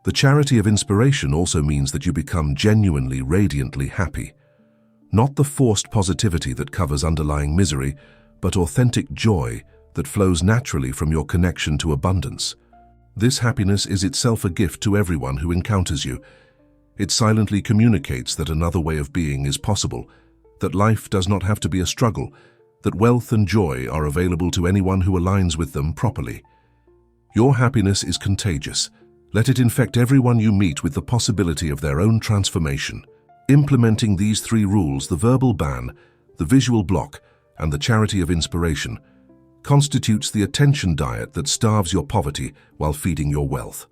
A: The charity of inspiration also means that you become genuinely, radiantly happy. Not the forced positivity that covers underlying misery, but authentic joy that flows naturally from your connection to abundance. This happiness is itself a gift to everyone who encounters you. It silently communicates that another way of being is possible, that life does not have to be a struggle, that wealth and joy are available to anyone who aligns with them properly. Your happiness is contagious. Let it infect everyone you meet with the possibility of their own transformation. Implementing these three rules, the verbal ban, the visual block, and the charity of inspiration, constitutes the attention diet that starves your poverty while feeding your wealth.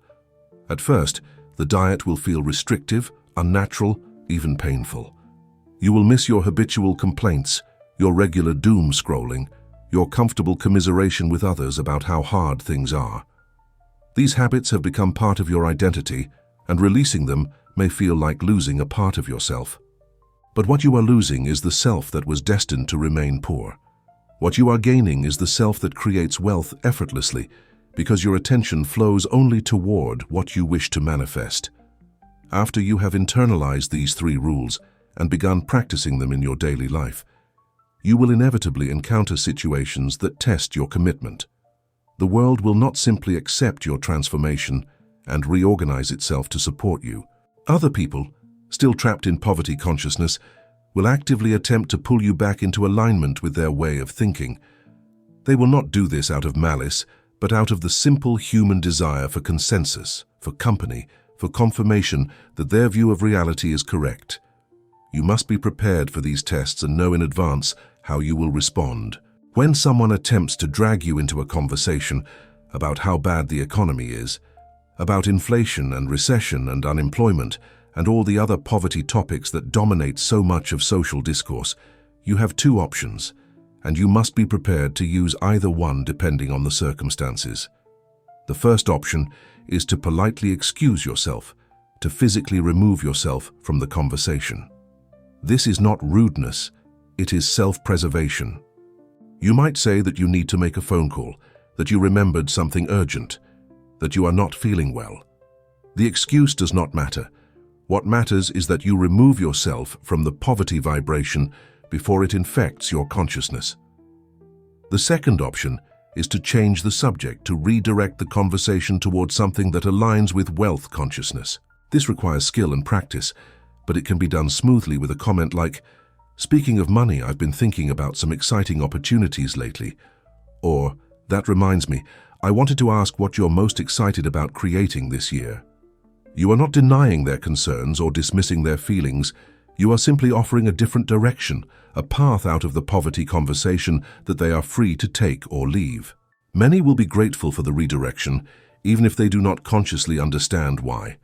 A: At first, the diet will feel restrictive, unnatural, even painful. You will miss your habitual complaints, your regular doom scrolling, your comfortable commiseration with others about how hard things are. These habits have become part of your identity, and releasing them may feel like losing a part of yourself. But what you are losing is the self that was destined to remain poor. What you are gaining is the self that creates wealth effortlessly, because your attention flows only toward what you wish to manifest. After you have internalized these 3 rules and begun practicing them in your daily life, you will inevitably encounter situations that test your commitment. The world will not simply accept your transformation and reorganize itself to support you. Other people, still trapped in poverty consciousness, will actively attempt to pull you back into alignment with their way of thinking. They will not do this out of malice, but out of the simple human desire for consensus, for company, for confirmation that their view of reality is correct. You must be prepared for these tests and know in advance how you will respond. When someone attempts to drag you into a conversation about how bad the economy is, about inflation and recession and unemployment, and all the other poverty topics that dominate so much of social discourse, you have 2 options, and you must be prepared to use either one depending on the circumstances. The first option is to politely excuse yourself, to physically remove yourself from the conversation. This is not rudeness, it is self-preservation. You might say that you need to make a phone call, that you remembered something urgent, that you are not feeling well. The excuse does not matter. What matters is that you remove yourself from the poverty vibration before it infects your consciousness. The second option is to change the subject, to redirect the conversation towards something that aligns with wealth consciousness. This requires skill and practice, but it can be done smoothly with a comment like, "Speaking of money, I've been thinking about some exciting opportunities lately." Or, "That reminds me, I wanted to ask what you're most excited about creating this year." You are not denying their concerns or dismissing their feelings. You are simply offering a different direction, a path out of the poverty conversation that they are free to take or leave. Many will be grateful for the redirection, even if they do not consciously understand why.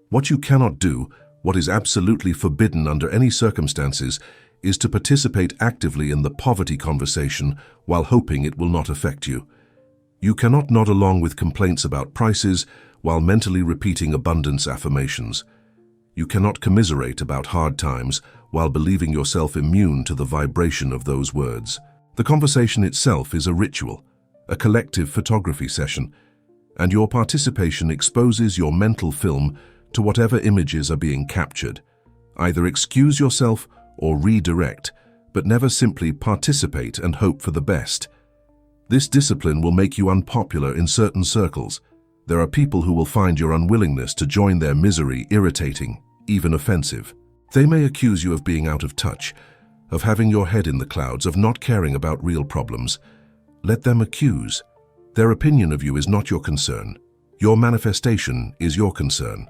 A: What you cannot do, what is absolutely forbidden under any circumstances, is to participate actively in the poverty conversation while hoping it will not affect you. You cannot nod along with complaints about prices while mentally repeating abundance affirmations. You cannot commiserate about hard times while believing yourself immune to the vibration of those words. The conversation itself is a ritual, a collective photography session, and your participation exposes your mental film to whatever images are being captured. Either excuse yourself or redirect, but never simply participate and hope for the best. This discipline will make you unpopular in certain circles. There are people who will find your unwillingness to join their misery irritating, even offensive. They may accuse you of being out of touch, of having your head in the clouds, of not caring about real problems. Let them accuse. Their opinion of you is not your concern. Your manifestation is your concern.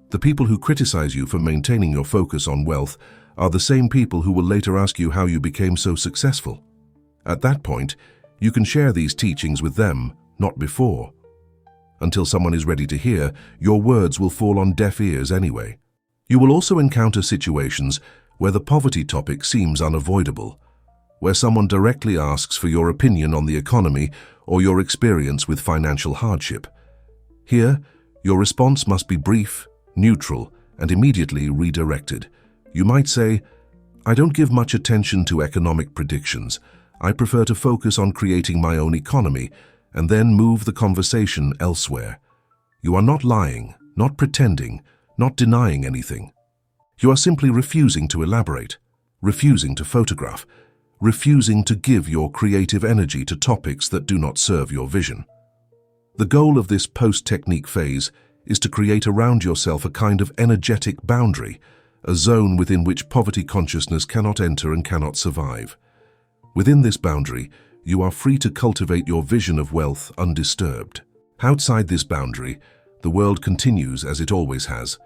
A: The people who criticize you for maintaining your focus on wealth are the same people who will later ask you how you became so successful. At that point, you can share these teachings with them, not before. Until someone is ready to hear, your words will fall on deaf ears anyway. You will also encounter situations where the poverty topic seems unavoidable, where someone directly asks for your opinion on the economy or your experience with financial hardship. Here, your response must be brief, neutral, and immediately redirected. You might say, "I don't give much attention to economic predictions. I prefer to focus on creating my own economy," and then move the conversation elsewhere. You are not lying, not pretending, not denying anything. You are simply refusing to elaborate, refusing to photograph, refusing to give your creative energy to topics that do not serve your vision. The goal of this post-technique phase is to create around yourself a kind of energetic boundary, a zone within which poverty consciousness cannot enter and cannot survive. Within this boundary, you are free to cultivate your vision of wealth undisturbed. Outside this boundary, the world continues as it always has,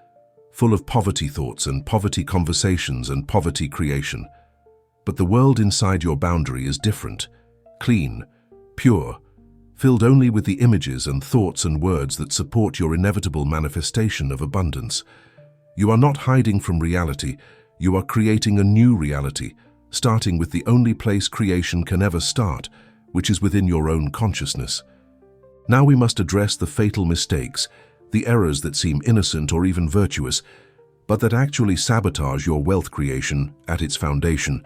A: full of poverty thoughts and poverty conversations and poverty creation. But the world inside your boundary is different, clean, pure, filled only with the images and thoughts and words that support your inevitable manifestation of abundance. You are not hiding from reality, you are creating a new reality, starting with the only place creation can ever start, which is within your own consciousness. Now we must address the fatal mistakes, the errors that seem innocent or even virtuous, but that actually sabotage your wealth creation at its foundation.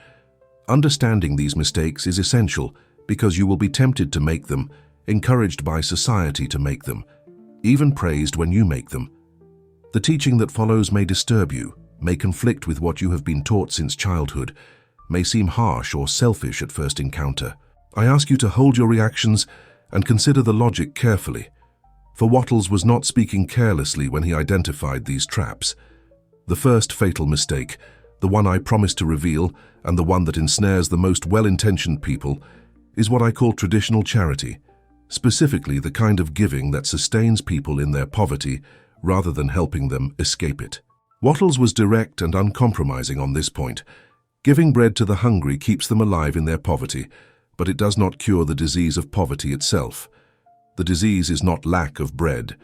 A: Understanding these mistakes is essential because you will be tempted to make them, encouraged by society to make them, even praised when you make them. The teaching that follows may disturb you, may conflict with what you have been taught since childhood, may seem harsh or selfish at first encounter. I ask you to hold your reactions and consider the logic carefully, for Wattles was not speaking carelessly when he identified these traps. The first fatal mistake, the one I promised to reveal and the one that ensnares the most well-intentioned people, is what I call traditional charity, specifically the kind of giving that sustains people in their poverty rather than helping them escape it. Wattles was direct and uncompromising on this point. Giving bread to the hungry keeps them alive in their poverty, but it does not cure the disease of poverty itself. The disease is not lack of bread.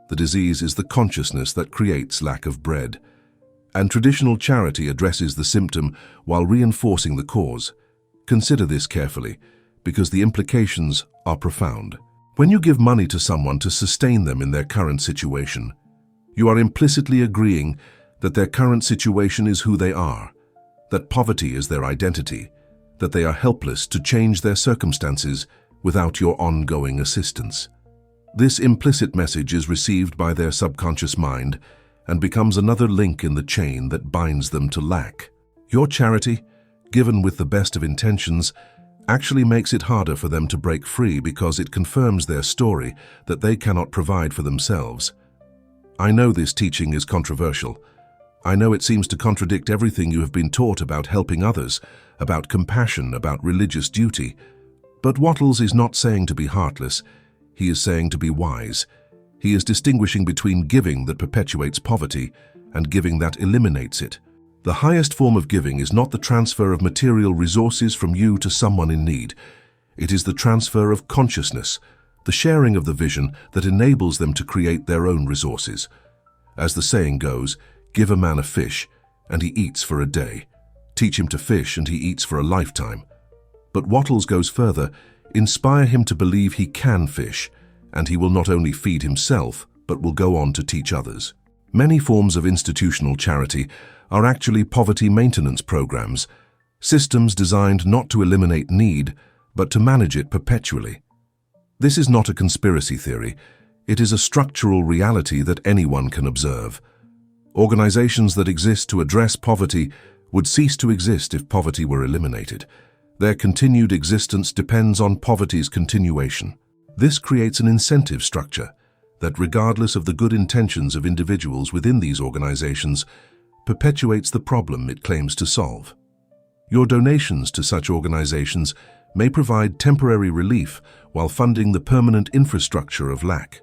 A: The disease is the consciousness that creates lack of bread. And traditional charity addresses the symptom while reinforcing the cause. Consider this carefully, because the implications are profound. When you give money to someone to sustain them in their current situation, you are implicitly agreeing that their current situation is who they are, that poverty is their identity, that they are helpless to change their circumstances without your ongoing assistance. This implicit message is received by their subconscious mind and becomes another link in the chain that binds them to lack. Your charity, given with the best of intentions, actually makes it harder for them to break free because it confirms their story that they cannot provide for themselves. I know this teaching is controversial. I know it seems to contradict everything you have been taught about helping others, about compassion, about religious duty. But Wattles is not saying to be heartless. He is saying to be wise. He is distinguishing between giving that perpetuates poverty and giving that eliminates it. The highest form of giving is not the transfer of material resources from you to someone in need. It is the transfer of consciousness, the sharing of the vision that enables them to create their own resources. As the saying goes, give a man a fish, and he eats for a day. Teach him to fish, and he eats for a lifetime. But Wattles goes further. Inspire him to believe he can fish, and he will not only feed himself, but will go on to teach others. Many forms of institutional charity are actually poverty maintenance programs, systems designed not to eliminate need, but to manage it perpetually. This is not a conspiracy theory. It is a structural reality that anyone can observe. Organizations that exist to address poverty would cease to exist if poverty were eliminated. Their continued existence depends on poverty's continuation. This creates an incentive structure that, regardless of the good intentions of individuals within these organizations, perpetuates the problem it claims to solve. Your donations to such organizations may provide temporary relief while funding the permanent infrastructure of lack.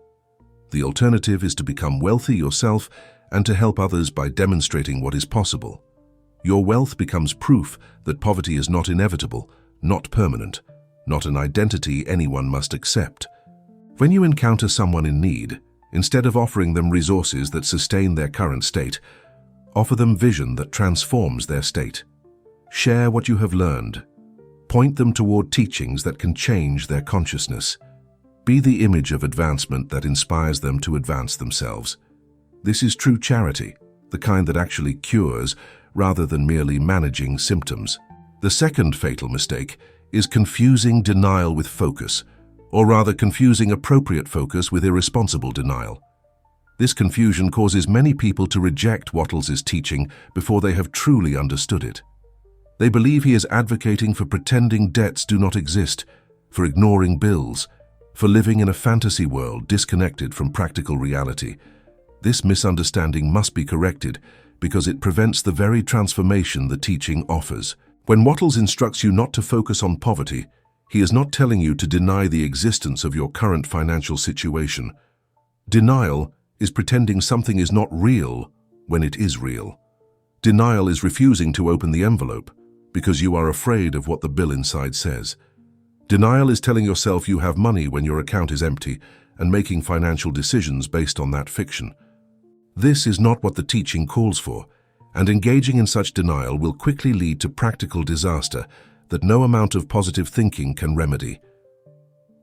A: The alternative is to become wealthy yourself and to help others by demonstrating what is possible. Your wealth becomes proof that poverty is not inevitable, not permanent, not an identity anyone must accept. When you encounter someone in need, instead of offering them resources that sustain their current state, offer them vision that transforms their state. Share what you have learned. Point them toward teachings that can change their consciousness. Be the image of advancement that inspires them to advance themselves. This is true charity, the kind that actually cures rather than merely managing symptoms. The second fatal mistake is confusing denial with focus, or rather confusing appropriate focus with irresponsible denial. This confusion causes many people to reject Wattles' teaching before they have truly understood it. They believe he is advocating for pretending debts do not exist, for ignoring bills, for living in a fantasy world disconnected from practical reality. This misunderstanding must be corrected because it prevents the very transformation the teaching offers. When Wattles instructs you not to focus on poverty, he is not telling you to deny the existence of your current financial situation. Denial is pretending something is not real when it is real. Denial is refusing to open the envelope because you are afraid of what the bill inside says. Denial is telling yourself you have money when your account is empty and making financial decisions based on that fiction. This is not what the teaching calls for, and engaging in such denial will quickly lead to practical disaster that no amount of positive thinking can remedy.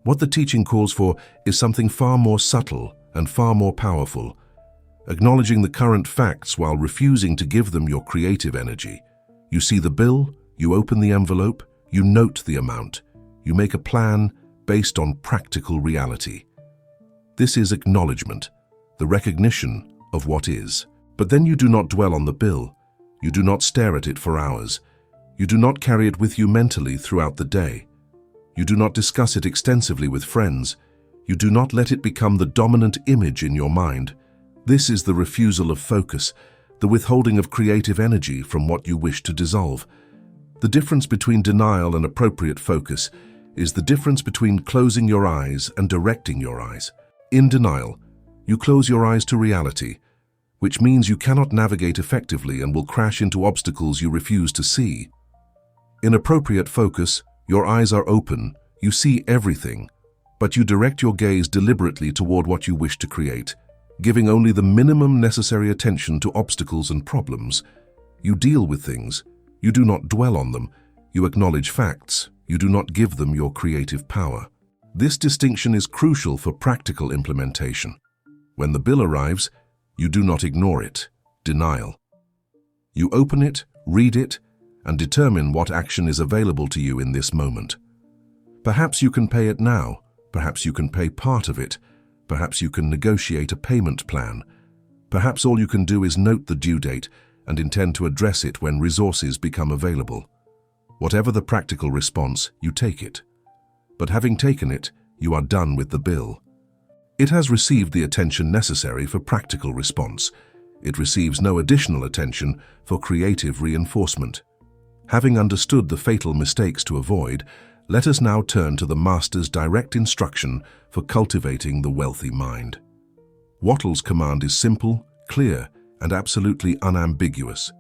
A: What the teaching calls for is something far more subtle and far more powerful, acknowledging the current facts while refusing to give them your creative energy. You see the bill, you open the envelope, you note the amount, you make a plan based on practical reality. This is acknowledgement, the recognition of what is. But then you do not dwell on the bill. You do not stare at it for hours. You do not carry it with you mentally throughout the day. You do not discuss it extensively with friends. You do not let it become the dominant image in your mind. This is the refusal of focus, the withholding of creative energy from what you wish to dissolve. The difference between denial and appropriate focus is the difference between closing your eyes and directing your eyes. In denial, you close your eyes to reality, which means you cannot navigate effectively and will crash into obstacles you refuse to see. In appropriate focus, your eyes are open, you see everything, but you direct your gaze deliberately toward what you wish to create, giving only the minimum necessary attention to obstacles and problems. You deal with things. You do not dwell on them. You acknowledge facts. You do not give them your creative power. This distinction is crucial for practical implementation. When the bill arrives, you do not ignore it. Denial. You open it, read it, and determine what action is available to you in this moment. Perhaps you can pay it now. Perhaps you can pay part of it. Perhaps you can negotiate a payment plan. Perhaps all you can do is note the due date and intend to address it when resources become available. Whatever the practical response, you take it. But having taken it, you are done with the bill. It has received the attention necessary for practical response. It receives no additional attention for creative reinforcement. Having understood the fatal mistakes to avoid, let us now turn to the Master's direct instruction for cultivating the wealthy mind. Wattles' command is simple, clear, and absolutely unambiguous.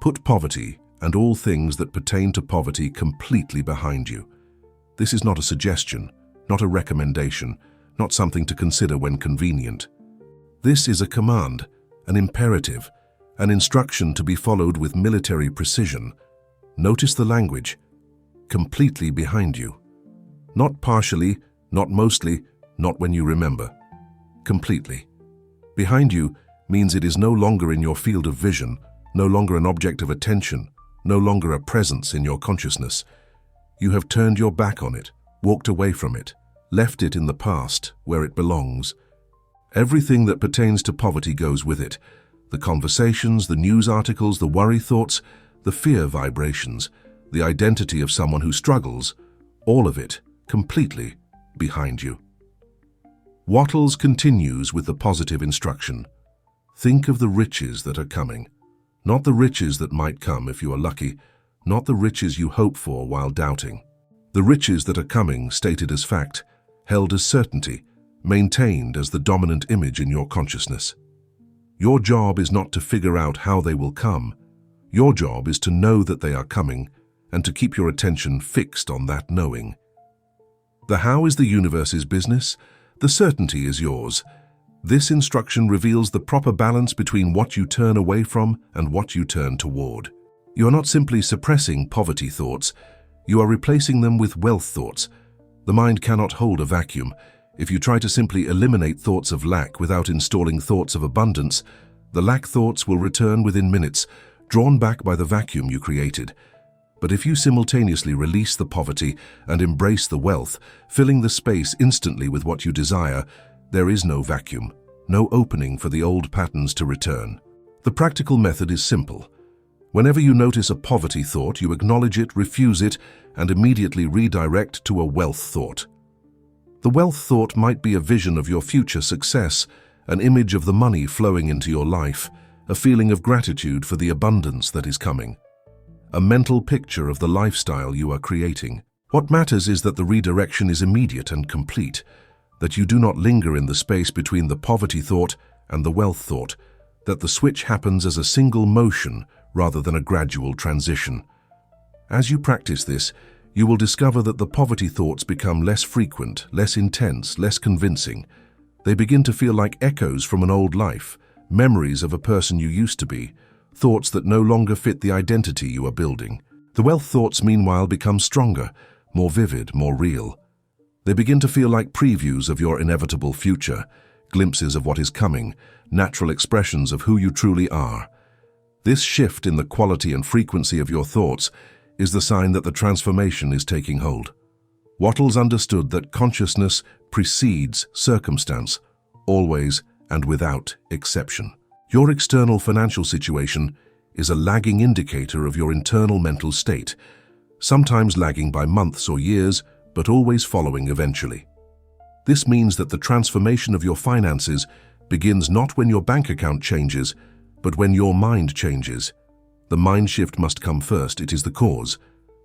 A: Put poverty and all things that pertain to poverty completely behind you. This is not a suggestion, not a recommendation, not something to consider when convenient. This is a command, an imperative, an instruction to be followed with military precision. Notice the language. Completely behind you. Not partially, not mostly, not when you remember. Completely. Behind you means it is no longer in your field of vision, no longer an object of attention, no longer a presence in your consciousness. You have turned your back on it, walked away from it, left it in the past where it belongs. Everything that pertains to poverty goes with it. The conversations, the news articles, the worry thoughts, the fear vibrations, the identity of someone who struggles, all of it completely behind you. Wattles continues with the positive instruction. Think of the riches that are coming, not the riches that might come if you are lucky, not the riches you hope for while doubting. The riches that are coming stated as fact, held as certainty, maintained as the dominant image in your consciousness. Your job is not to figure out how they will come. Your job is to know that they are coming and to keep your attention fixed on that knowing. The how is the universe's business. The certainty is yours. This instruction reveals the proper balance between what you turn away from and what you turn toward. You are not simply suppressing poverty thoughts. You are replacing them with wealth thoughts. The mind cannot hold a vacuum. If you try to simply eliminate thoughts of lack without installing thoughts of abundance, the lack thoughts will return within minutes, drawn back by the vacuum you created. But if you simultaneously release the poverty and embrace the wealth, filling the space instantly with what you desire, there is no vacuum, no opening for the old patterns to return. The practical method is simple. Whenever you notice a poverty thought, you acknowledge it, refuse it, and immediately redirect to a wealth thought. The wealth thought might be a vision of your future success, an image of the money flowing into your life, a feeling of gratitude for the abundance that is coming, a mental picture of the lifestyle you are creating. What matters is that the redirection is immediate and complete, that you do not linger in the space between the poverty thought and the wealth thought, that the switch happens as a single motion rather than a gradual transition. As you practice this, you will discover that the poverty thoughts become less frequent, less intense, less convincing. They begin to feel like echoes from an old life, memories of a person you used to be, thoughts that no longer fit the identity you are building. The wealth thoughts, meanwhile, become stronger, more vivid, more real. They begin to feel like previews of your inevitable future, glimpses of what is coming, natural expressions of who you truly are. This shift in the quality and frequency of your thoughts is the sign that the transformation is taking hold. Wattles understood that consciousness precedes circumstance, always and without exception. Your external financial situation is a lagging indicator of your internal mental state, sometimes lagging by months or years, but always following eventually. This means that the transformation of your finances begins not when your bank account changes, but when your mind changes. The mind shift must come first, it is the cause.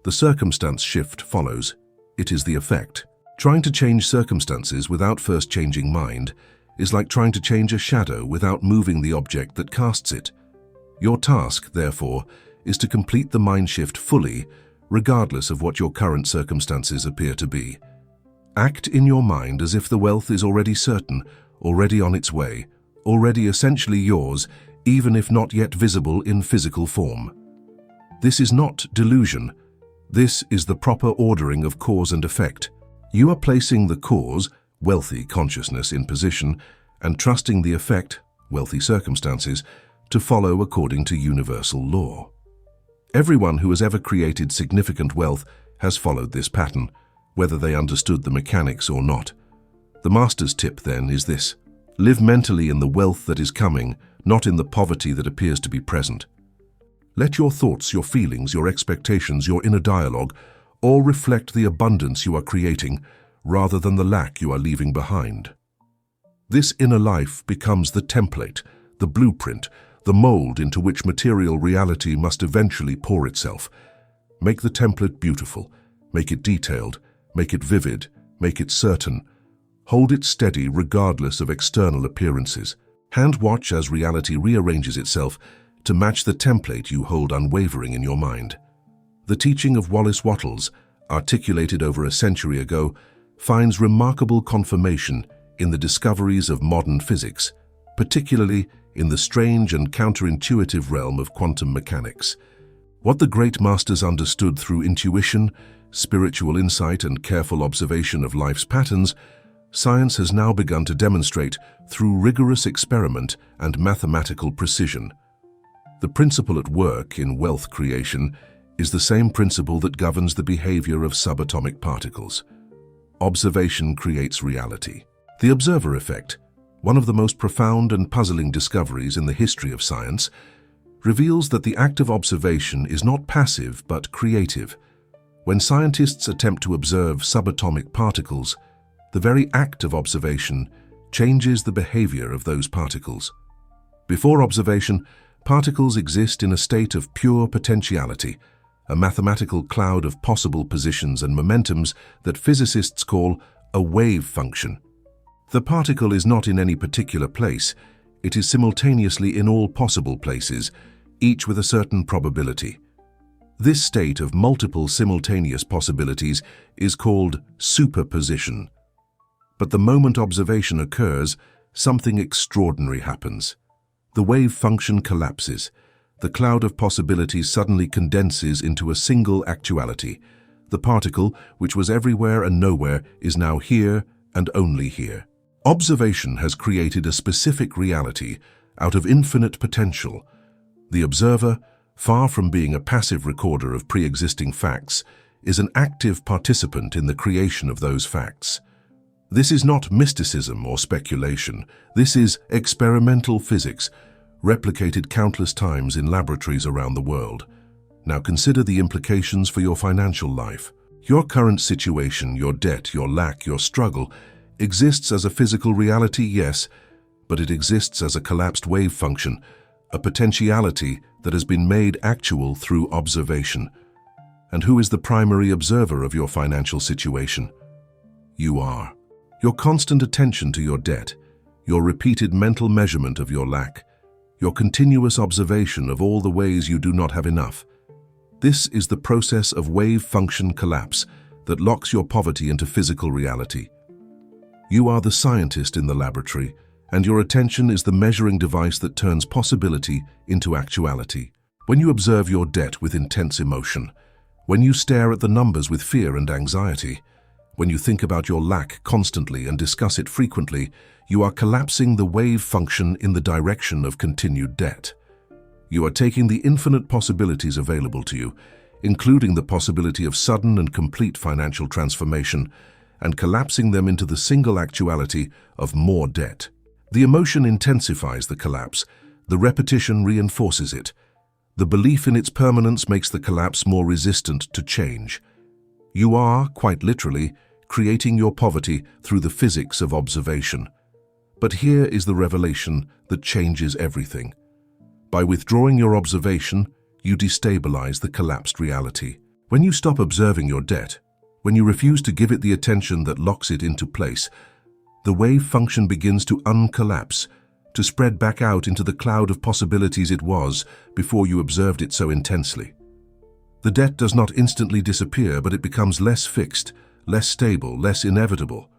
A: The circumstance shift follows, it is the effect. Trying to change circumstances without first changing mind is like trying to change a shadow without moving the object that casts it. Your task, therefore, is to complete the mind shift fully, regardless of what your current circumstances appear to be. Act in your mind as if the wealth is already certain, already on its way, already essentially yours, even if not yet visible in physical form. This is not delusion. This is the proper ordering of cause and effect. You are placing the cause, wealthy consciousness, in position and trusting the effect, wealthy circumstances, to follow according to universal law. Everyone who has ever created significant wealth has followed this pattern, whether they understood the mechanics or not. The master's tip, then, is this: live mentally in the wealth that is coming, not in the poverty that appears to be present. Let your thoughts, your feelings, your expectations, your inner dialogue all reflect the abundance you are creating rather than the lack you are leaving behind. This inner life becomes the template, the blueprint, the mold into which material reality must eventually pour itself. Make the template beautiful, make it detailed, make it vivid, make it certain. Hold it steady regardless of external appearances. Hand watch as reality rearranges itself to match the template you hold unwavering in your mind. The teaching of Wattles, articulated over a century ago, finds remarkable confirmation in the discoveries of modern physics, particularly in the strange and counterintuitive realm of quantum mechanics. What the great masters understood through intuition, spiritual insight, and careful observation of life's patterns, science has now begun to demonstrate through rigorous experiment and mathematical precision. The principle at work in wealth creation is the same principle that governs the behavior of subatomic particles. Observation creates reality. The observer effect, one of the most profound and puzzling discoveries in the history of science, reveals that the act of observation is not passive but creative. When scientists attempt to observe subatomic particles, the very act of observation changes the behavior of those particles. Before observation, particles exist in a state of pure potentiality, a mathematical cloud of possible positions and momentums that physicists call a wave function. The particle is not in any particular place, it is simultaneously in all possible places, each with a certain probability. This state of multiple simultaneous possibilities is called superposition. But the moment observation occurs, something extraordinary happens. The wave function collapses. The cloud of possibilities suddenly condenses into a single actuality. The particle, which was everywhere and nowhere, is now here and only here. Observation has created a specific reality out of infinite potential. The observer, far from being a passive recorder of pre-existing facts, is an active participant in the creation of those facts. This is not mysticism or speculation. This is experimental physics, replicated countless times in laboratories around the world. Now consider the implications for your financial life. Your current situation, your debt, your lack, your struggle, exists as a physical reality, yes, but it exists as a collapsed wave function, a potentiality that has been made actual through observation. And who is the primary observer of your financial situation? You are. Your constant attention to your debt, your repeated mental measurement of your lack, your continuous observation of all the ways you do not have enough. This is the process of wave function collapse that locks your poverty into physical reality. You are the scientist in the laboratory, and your attention is the measuring device that turns possibility into actuality. When you observe your debt with intense emotion, when you stare at the numbers with fear and anxiety, when you think about your lack constantly and discuss it frequently, you are collapsing the wave function in the direction of continued debt. You are taking the infinite possibilities available to you, including the possibility of sudden and complete financial transformation, and collapsing them into the single actuality of more debt. The emotion intensifies the collapse, the repetition reinforces it. The belief in its permanence makes the collapse more resistant to change. You are, quite literally, creating your poverty through the physics of observation. But here is the revelation that changes everything. By withdrawing your observation, you destabilize the collapsed reality. When you stop observing your debt, when you refuse to give it the attention that locks it into place, the wave function begins to uncollapse, to spread back out into the cloud of possibilities it was before you observed it so intensely. The debt does not instantly disappear, but it becomes less fixed, less stable, less inevitable.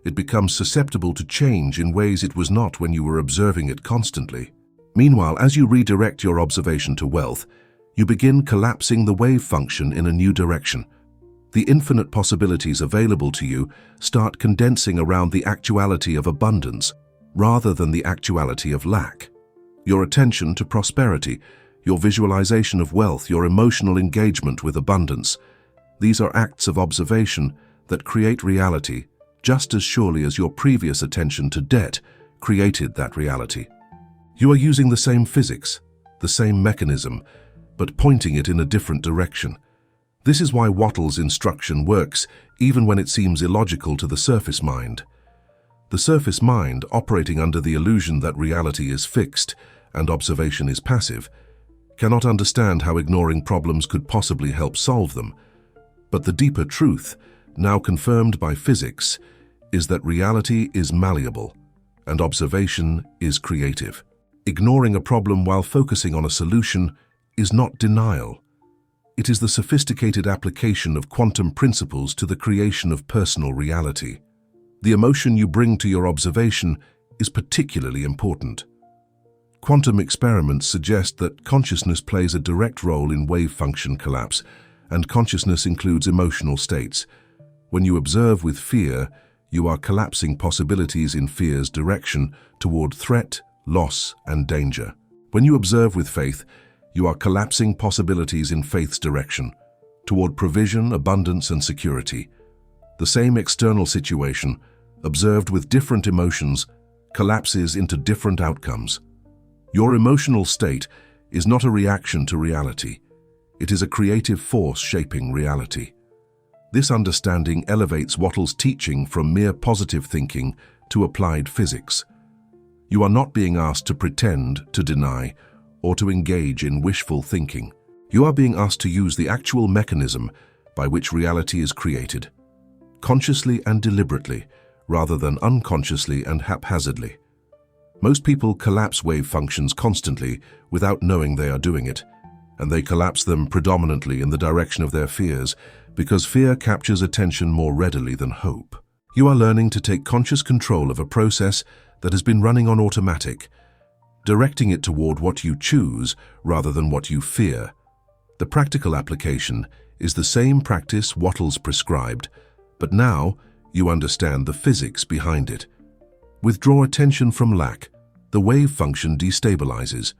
A: It becomes susceptible to change in ways it was not when you were observing it constantly. Meanwhile, as you redirect your observation to wealth, you begin collapsing the wave function in a new direction. The infinite possibilities available to you start condensing around the actuality of abundance rather than the actuality of lack. Your attention to prosperity, your visualization of wealth, your emotional engagement with abundance, these are acts of observation that create reality just as surely as your previous attention to debt created that reality. You are using the same physics, the same mechanism, but pointing it in a different direction. This is why Wattles' instruction works even when it seems illogical to the surface mind. The surface mind, operating under the illusion that reality is fixed and observation is passive, cannot understand how ignoring problems could possibly help solve them. But the deeper truth, now confirmed by physics, is that reality is malleable and observation is creative. Ignoring a problem while focusing on a solution is not denial. It is the sophisticated application of quantum principles to the creation of personal reality. The emotion you bring to your observation is particularly important. Quantum experiments suggest that consciousness plays a direct role in wave function collapse, and consciousness includes emotional states. When you observe with fear, you are collapsing possibilities in fear's direction toward threat, loss, and danger. When you observe with faith, you are collapsing possibilities in faith's direction toward provision, abundance, and security. The same external situation, observed with different emotions, collapses into different outcomes. Your emotional state is not a reaction to reality. It is a creative force shaping reality. This understanding elevates Wattles' teaching from mere positive thinking to applied physics. You are not being asked to pretend, to deny, or to engage in wishful thinking. You are being asked to use the actual mechanism by which reality is created, consciously and deliberately, rather than unconsciously and haphazardly. Most people collapse wave functions constantly without knowing they are doing it, and they collapse them predominantly in the direction of their fears because fear captures attention more readily than hope. You are learning to take conscious control of a process that has been running on automatic, directing it toward what you choose rather than what you fear. The practical application is the same practice Wattles prescribed, but now you understand the physics behind it. Withdraw attention from lack. The wave function destabilizes.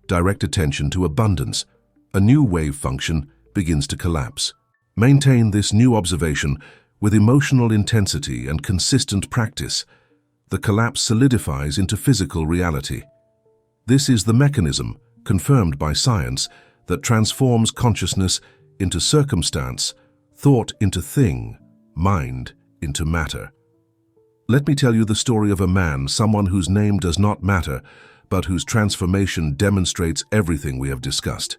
A: Direct attention to abundance. A new wave function begins to collapse. Maintain this new observation with emotional intensity and consistent practice. The collapse solidifies into physical reality. This is the mechanism, confirmed by science, that transforms consciousness into circumstance, thought into thing, mind into matter. Let me tell you the story of a man, someone whose name does not matter, but whose transformation demonstrates everything we have discussed.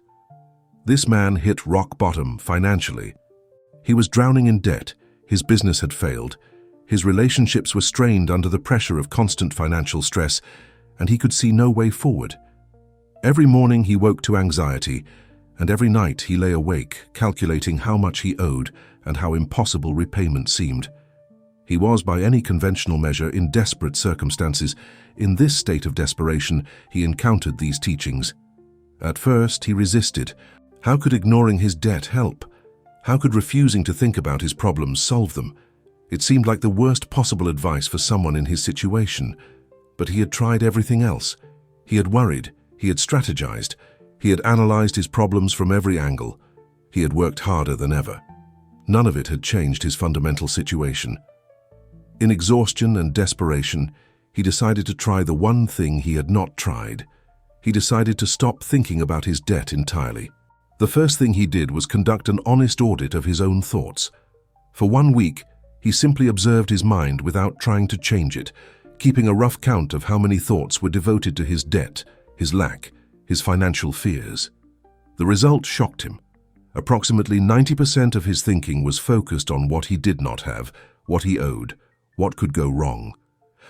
A: This man hit rock bottom financially. He was drowning in debt, his business had failed, his relationships were strained under the pressure of constant financial stress, and he could see no way forward. Every morning he woke to anxiety, and every night he lay awake, calculating how much he owed and how impossible repayment seemed. He was, by any conventional measure, in desperate circumstances. In this state of desperation, he encountered these teachings. At first, he resisted. How could ignoring his debt help? How could refusing to think about his problems solve them? It seemed like the worst possible advice for someone in his situation, but he had tried everything else. He had worried, he had strategized, he had analyzed his problems from every angle. He had worked harder than ever. None of it had changed his fundamental situation. In exhaustion and desperation, he decided to try the one thing he had not tried. He decided to stop thinking about his debt entirely. The first thing he did was conduct an honest audit of his own thoughts. For 1 week, he simply observed his mind without trying to change it, keeping a rough count of how many thoughts were devoted to his debt, his lack, his financial fears. The result shocked him. Approximately 90% of his thinking was focused on what he did not have, what he owed, what could go wrong.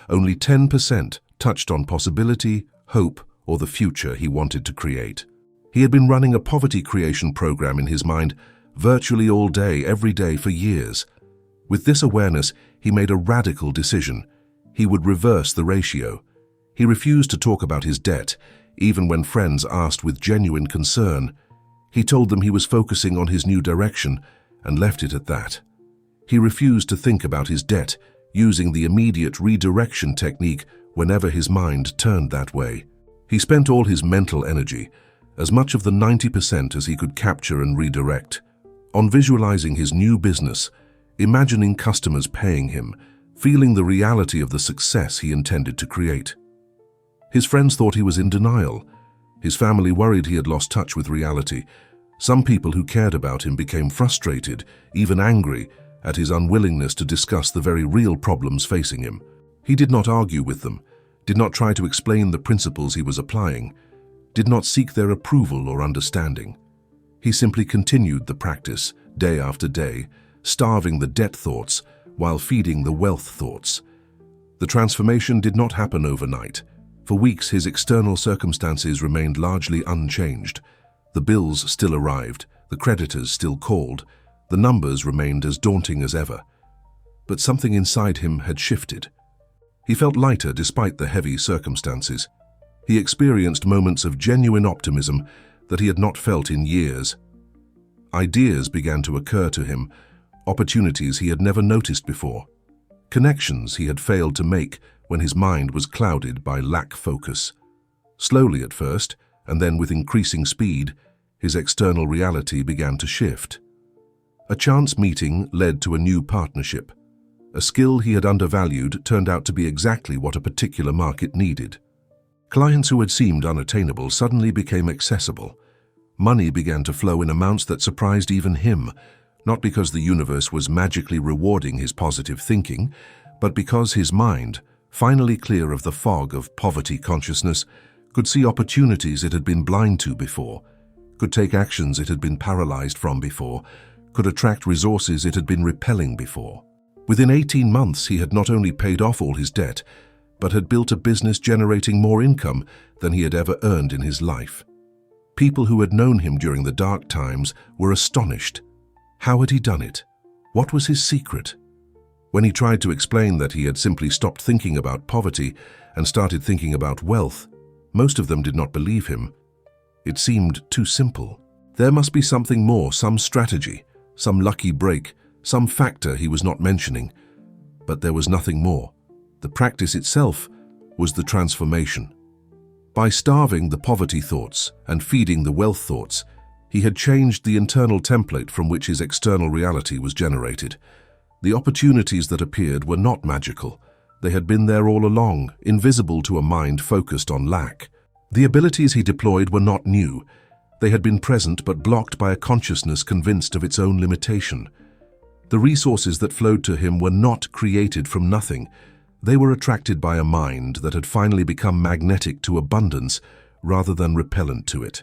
A: Only 10% touched on possibility, hope, or the future he wanted to create. He had been running a poverty creation program in his mind virtually all day, every day for years. With this awareness, he made a radical decision. He would reverse the ratio. He refused to talk about his debt, even when friends asked with genuine concern. He told them he was focusing on his new direction and left it at that. He refused to think about his debt, using the immediate redirection technique whenever his mind turned that way. He spent all his mental energy, as much of the 90% as he could capture and redirect, on visualizing his new business, imagining customers paying him, feeling the reality of the success he intended to create. His friends thought he was in denial. His family worried he had lost touch with reality. Some people who cared about him became frustrated, even angry, at his unwillingness to discuss the very real problems facing him. He did not argue with them, did not try to explain the principles he was applying, did not seek their approval or understanding. He simply continued the practice, day after day, starving the debt thoughts while feeding the wealth thoughts. The transformation did not happen overnight. For weeks, his external circumstances remained largely unchanged. The bills still arrived, the creditors still called, the numbers remained as daunting as ever. But something inside him had shifted. He felt lighter despite the heavy circumstances. He experienced moments of genuine optimism that he had not felt in years. Ideas began to occur to him, opportunities he had never noticed before, connections he had failed to make when his mind was clouded by lack focus. Slowly at first, and then with increasing speed, his external reality began to shift. A chance meeting led to a new partnership. A skill he had undervalued turned out to be exactly what a particular market needed. Clients who had seemed unattainable suddenly became accessible. Money began to flow in amounts that surprised even him, not because the universe was magically rewarding his positive thinking, but because his mind, finally clear of the fog of poverty consciousness, could see opportunities it had been blind to before, could take actions it had been paralyzed from before, could attract resources it had been repelling before. Within 18 months, he had not only paid off all his debt, but had built a business generating more income than he had ever earned in his life. People who had known him during the dark times were astonished. How had he done it? What was his secret? When he tried to explain that he had simply stopped thinking about poverty and started thinking about wealth, most of them did not believe him. It seemed too simple. There must be something more, some strategy, some lucky break, some factor he was not mentioning. But there was nothing more. The practice itself was the transformation. By starving the poverty thoughts and feeding the wealth thoughts, he had changed the internal template from which his external reality was generated. The opportunities that appeared were not magical. They had been there all along, invisible to a mind focused on lack. The abilities he deployed were not new. They had been present but blocked by a consciousness convinced of its own limitation. The resources that flowed to him were not created from nothing. They were attracted by a mind that had finally become magnetic to abundance rather than repellent to it.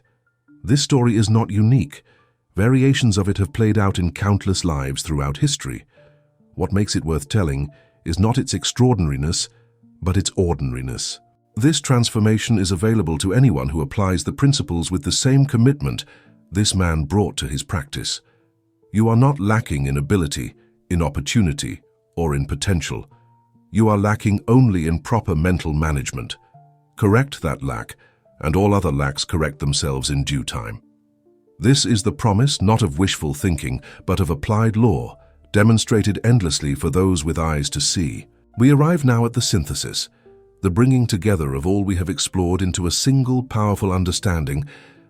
A: This story is not unique. Variations of it have played out in countless lives throughout history. What makes it worth telling is not its extraordinariness, but its ordinariness. This transformation is available to anyone who applies the principles with the same commitment this man brought to his practice. You are not lacking in ability, in opportunity, or in potential. You are lacking only in proper mental management. Correct that lack, and all other lacks correct themselves in due time. This is the promise not of wishful thinking, but of applied law, demonstrated endlessly for those with eyes to see. We arrive now at the synthesis, the bringing together of all we have explored into a single powerful understanding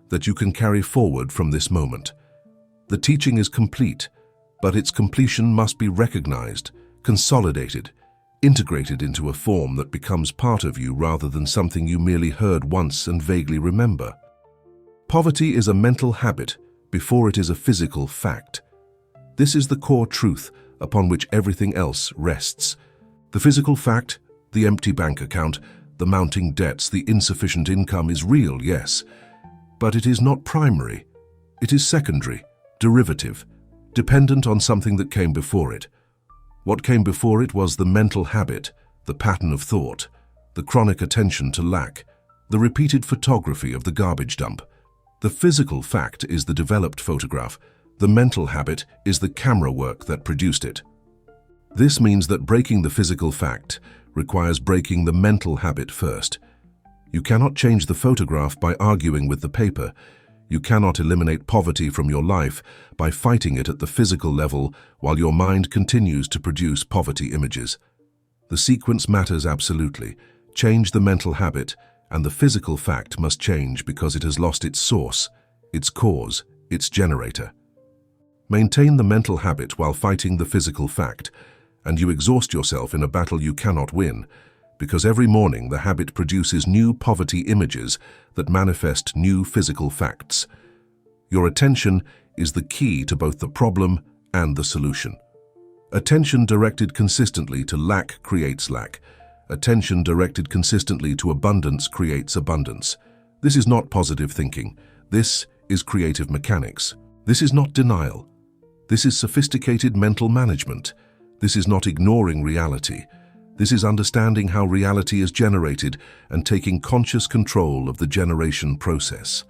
A: that you can carry forward from this moment. The teaching is complete, but its completion must be recognized, consolidated, integrated into a form that becomes part of you rather than something you merely heard once and vaguely remember. Poverty is a mental habit before it is a physical fact. This is the core truth upon which everything else rests. The physical fact, the empty bank account, the mounting debts, the insufficient income is real, yes, but it is not primary. It is secondary, derivative, dependent on something that came before it. What came before it was the mental habit, the pattern of thought, the chronic attention to lack, the repeated photography of the garbage dump. The physical fact is the developed photograph. The mental habit is the camera work that produced it. This means that breaking the physical fact requires breaking the mental habit first. You cannot change the photograph by arguing with the paper. You cannot eliminate poverty from your life by fighting it at the physical level while your mind continues to produce poverty images. The sequence matters absolutely. Change the mental habit, and the physical fact must change because it has lost its source, its cause, its generator. Maintain the mental habit while fighting the physical fact, and you exhaust yourself in a battle you cannot win, because every morning the habit produces new poverty images that manifest new physical facts. Your attention is the key to both the problem and the solution. Attention directed consistently to lack creates lack. Attention directed consistently to abundance creates abundance. This is not positive thinking. This is creative mechanics. This is not denial. This is sophisticated mental management. This is not ignoring reality. This is understanding how reality is generated and taking conscious control of the generation process.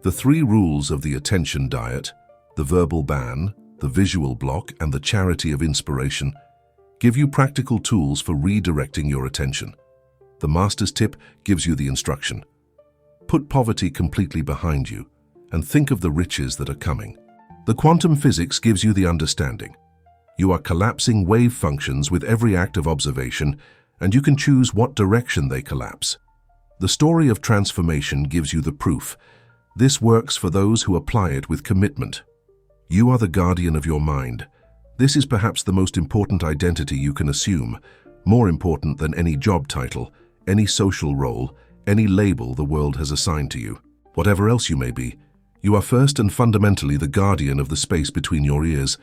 A: The 3 rules of the attention diet, the verbal ban, the visual block, and the charity of inspiration, give you practical tools for redirecting your attention. The master's tip gives you the instruction. Put poverty completely behind you and think of the riches that are coming. The quantum physics gives you the understanding. You are collapsing wave functions with every act of observation, and you can choose what direction they collapse. The story of transformation gives you the proof. This works for those who apply it with commitment. You are the guardian of your mind. This is perhaps the most important identity you can assume, more important than any job title, any social role, any label the world has assigned to you. Whatever else you may be, you are first and fundamentally the guardian of the space between your ears,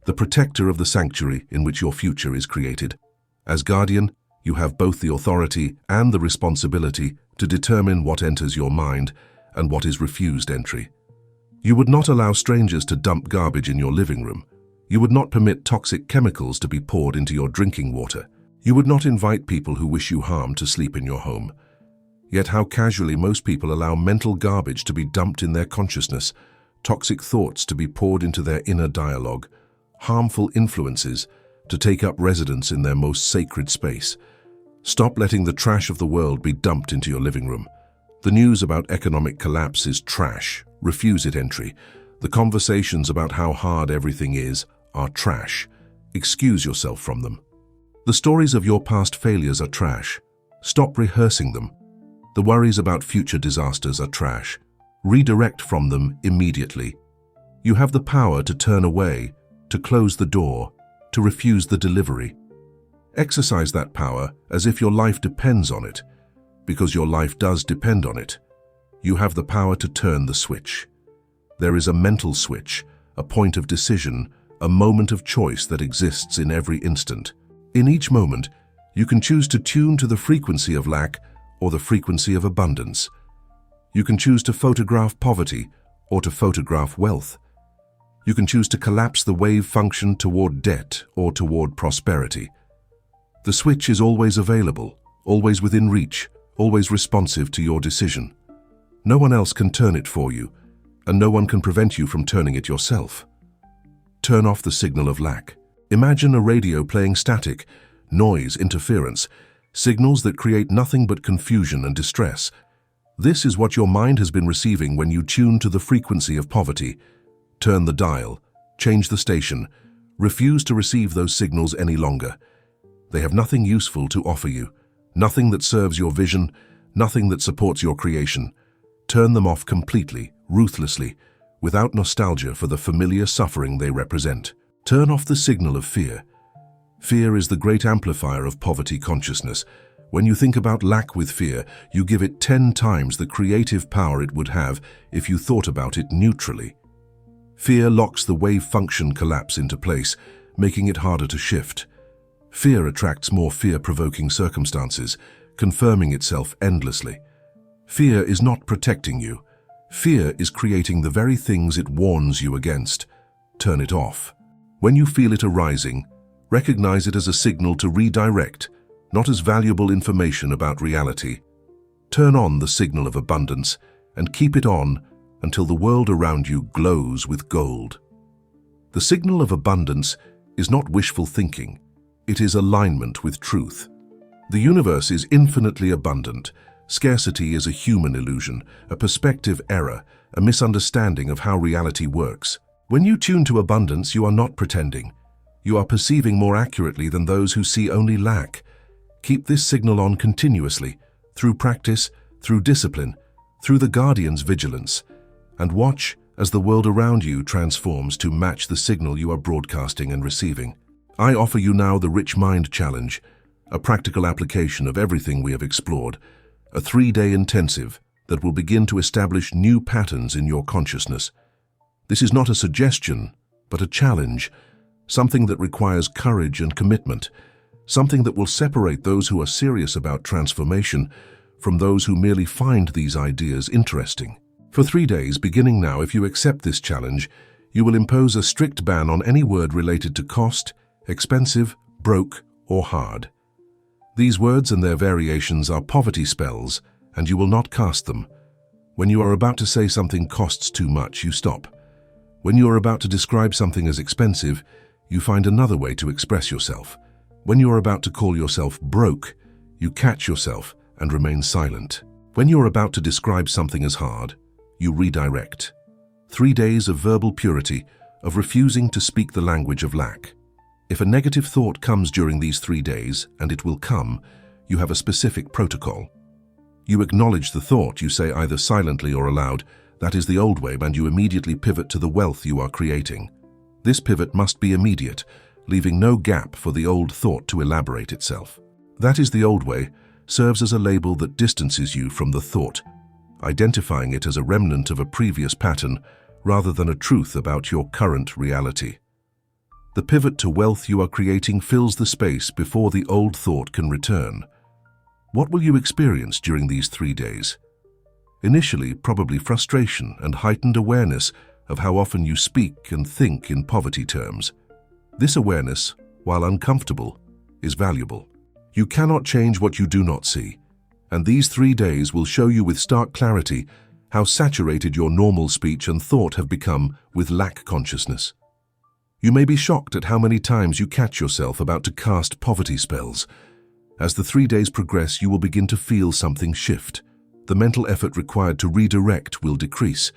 A: the protector of the sanctuary in which your future is created. As guardian, you have both the authority and the responsibility to determine what enters your mind and what is refused entry. You would not allow strangers to dump garbage in your living room. You would not permit toxic chemicals to be poured into your drinking water. You would not invite people who wish you harm to sleep in your home. Yet how casually most people allow mental garbage to be dumped in their consciousness, toxic thoughts to be poured into their inner dialogue, harmful influences to take up residence in their most sacred space. Stop letting the trash of the world be dumped into your living room. The news about economic collapse is trash. Refuse it entry. The conversations about how hard everything is are trash. Excuse yourself from them. The stories of your past failures are trash. Stop rehearsing them. The worries about future disasters are trash. Redirect from them immediately. You have the power to turn away, to close the door, to refuse the delivery. Exercise that power as if your life depends on it, because your life does depend on it. You have the power to turn the switch. There is a mental switch, a point of decision, a moment of choice that exists in every instant. In each moment, you can choose to tune to the frequency of lack or the frequency of abundance. You can choose to photograph poverty or to photograph wealth. You can choose to collapse the wave function toward debt or toward prosperity. The switch is always available, always within reach, always responsive to your decision. No one else can turn it for you, and no one can prevent you from turning it yourself. Turn off the signal of lack. Imagine a radio playing static, noise, interference, signals that create nothing but confusion and distress. This is what your mind has been receiving when you tune to the frequency of poverty. Turn the dial, change the station, Refuse to receive those signals any longer. They have nothing useful to offer you, nothing that serves your vision, nothing that supports your creation. Turn them off completely, ruthlessly, without nostalgia for the familiar suffering they represent. Turn off the signal of fear. Fear is the great amplifier of poverty consciousness. When you think about lack with fear, you give it 10 times the creative power it would have if you thought about it neutrally. Fear locks the wave function collapse into place, making it harder to shift. Fear attracts more fear-provoking circumstances, confirming itself endlessly. Fear is not protecting you. Fear is creating the very things it warns you against. Turn it off. When you feel it arising, recognize it as a signal to redirect, not as valuable information about reality. Turn on the signal of abundance and keep it on until the world around you glows with gold. The signal of abundance is not wishful thinking. It is alignment with truth. The universe is infinitely abundant. Scarcity is a human illusion, a perspective error, a misunderstanding of how reality works. When you tune to abundance, you are not pretending. You are perceiving more accurately than those who see only lack. Keep this signal on continuously, through practice, through discipline, through the guardian's vigilance, and watch as the world around you transforms to match the signal you are broadcasting and receiving. I offer you now the Rich Mind Challenge, a practical application of everything we have explored, a 3-day intensive that will begin to establish new patterns in your consciousness. This is not a suggestion, but a challenge, something that requires courage and commitment, something that will separate those who are serious about transformation from those who merely find these ideas interesting. For 3 days, beginning now, if you accept this challenge, you will impose a strict ban on any word related to cost, expensive, broke, or hard. These words and their variations are poverty spells, and you will not cast them. When you are about to say something costs too much, you stop. When you are about to describe something as expensive, you find another way to express yourself. When you are about to call yourself broke, you catch yourself and remain silent. When you are about to describe something as hard, you redirect. 3 days of verbal purity, of refusing to speak the language of lack. If a negative thought comes during these 3 days, and it will come, you have a specific protocol. You acknowledge the thought, you say either silently or aloud, that is the old way, and you immediately pivot to the wealth you are creating. This pivot must be immediate, leaving no gap for the old thought to elaborate itself. That is the old way serves as a label that distances you from the thought, identifying it as a remnant of a previous pattern rather than a truth about your current reality. The pivot to wealth you are creating fills the space before the old thought can return. What will you experience during these 3 days? Initially, probably frustration and heightened awareness of how often you speak and think in poverty terms. This awareness, while uncomfortable, is valuable. You cannot change what you do not see, and these 3 days will show you with stark clarity how saturated your normal speech and thought have become with lack consciousness. You may be shocked at how many times you catch yourself about to cast poverty spells. As the 3 days progress, you will begin to feel something shift. The mental effort required to redirect will decrease.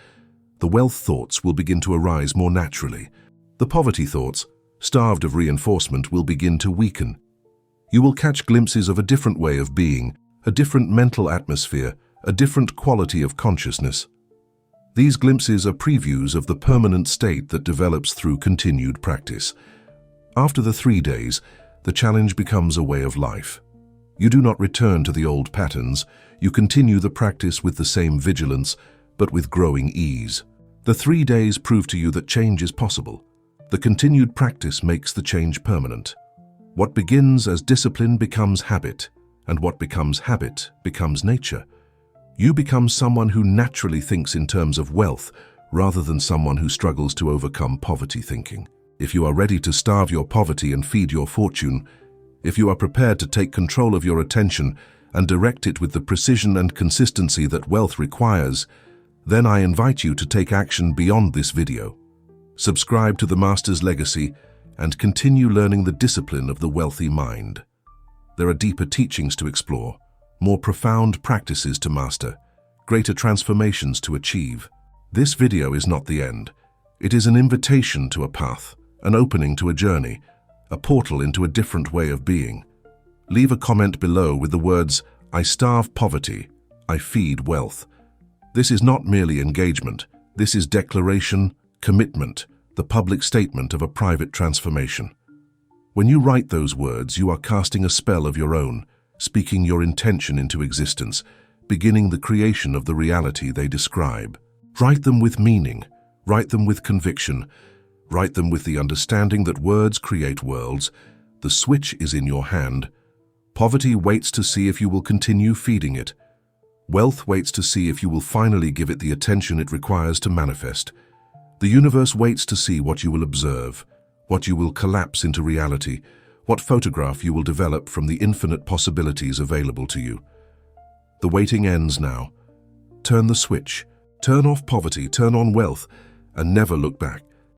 A: The wealth thoughts will begin to arise more naturally. The poverty thoughts, starved of reinforcement, will begin to weaken. You will catch glimpses of a different way of being, a different mental atmosphere, a different quality of consciousness. These glimpses are previews of the permanent state that develops through continued practice. After the 3 days, the challenge becomes a way of life. You do not return to the old patterns, you continue the practice with the same vigilance, but with growing ease. The 3 days prove to you that change is possible. The continued practice makes the change permanent. What begins as discipline becomes habit, and what becomes habit becomes nature. You become someone who naturally thinks in terms of wealth, rather than someone who struggles to overcome poverty thinking. If you are ready to starve your poverty and feed your fortune, if you are prepared to take control of your attention and direct it with the precision and consistency that wealth requires, then I invite you to take action beyond this video. Subscribe to the Master's Legacy and continue learning the discipline of the wealthy mind. There are deeper teachings to explore, more profound practices to master, greater transformations to achieve. This video is not the end. It is an invitation to a path, an opening to a journey, a portal into a different way of being. Leave a comment below with the words, "I starve poverty, I feed wealth." This is not merely engagement, this is declaration, commitment, the public statement of a private transformation. When you write those words, you are casting a spell of your own, speaking your intention into existence, beginning the creation of the reality they describe. Write them with meaning, write them with conviction, write them with the understanding that words create worlds. The switch is in your hand. Poverty waits to see if you will continue feeding it. Wealth waits to see if you will finally give it the attention it requires to manifest. The universe waits to see what you will observe, what you will collapse into reality, what photograph you will develop from the infinite possibilities available to you. The waiting ends now. Turn the switch. Turn off poverty, turn on wealth, and never look back.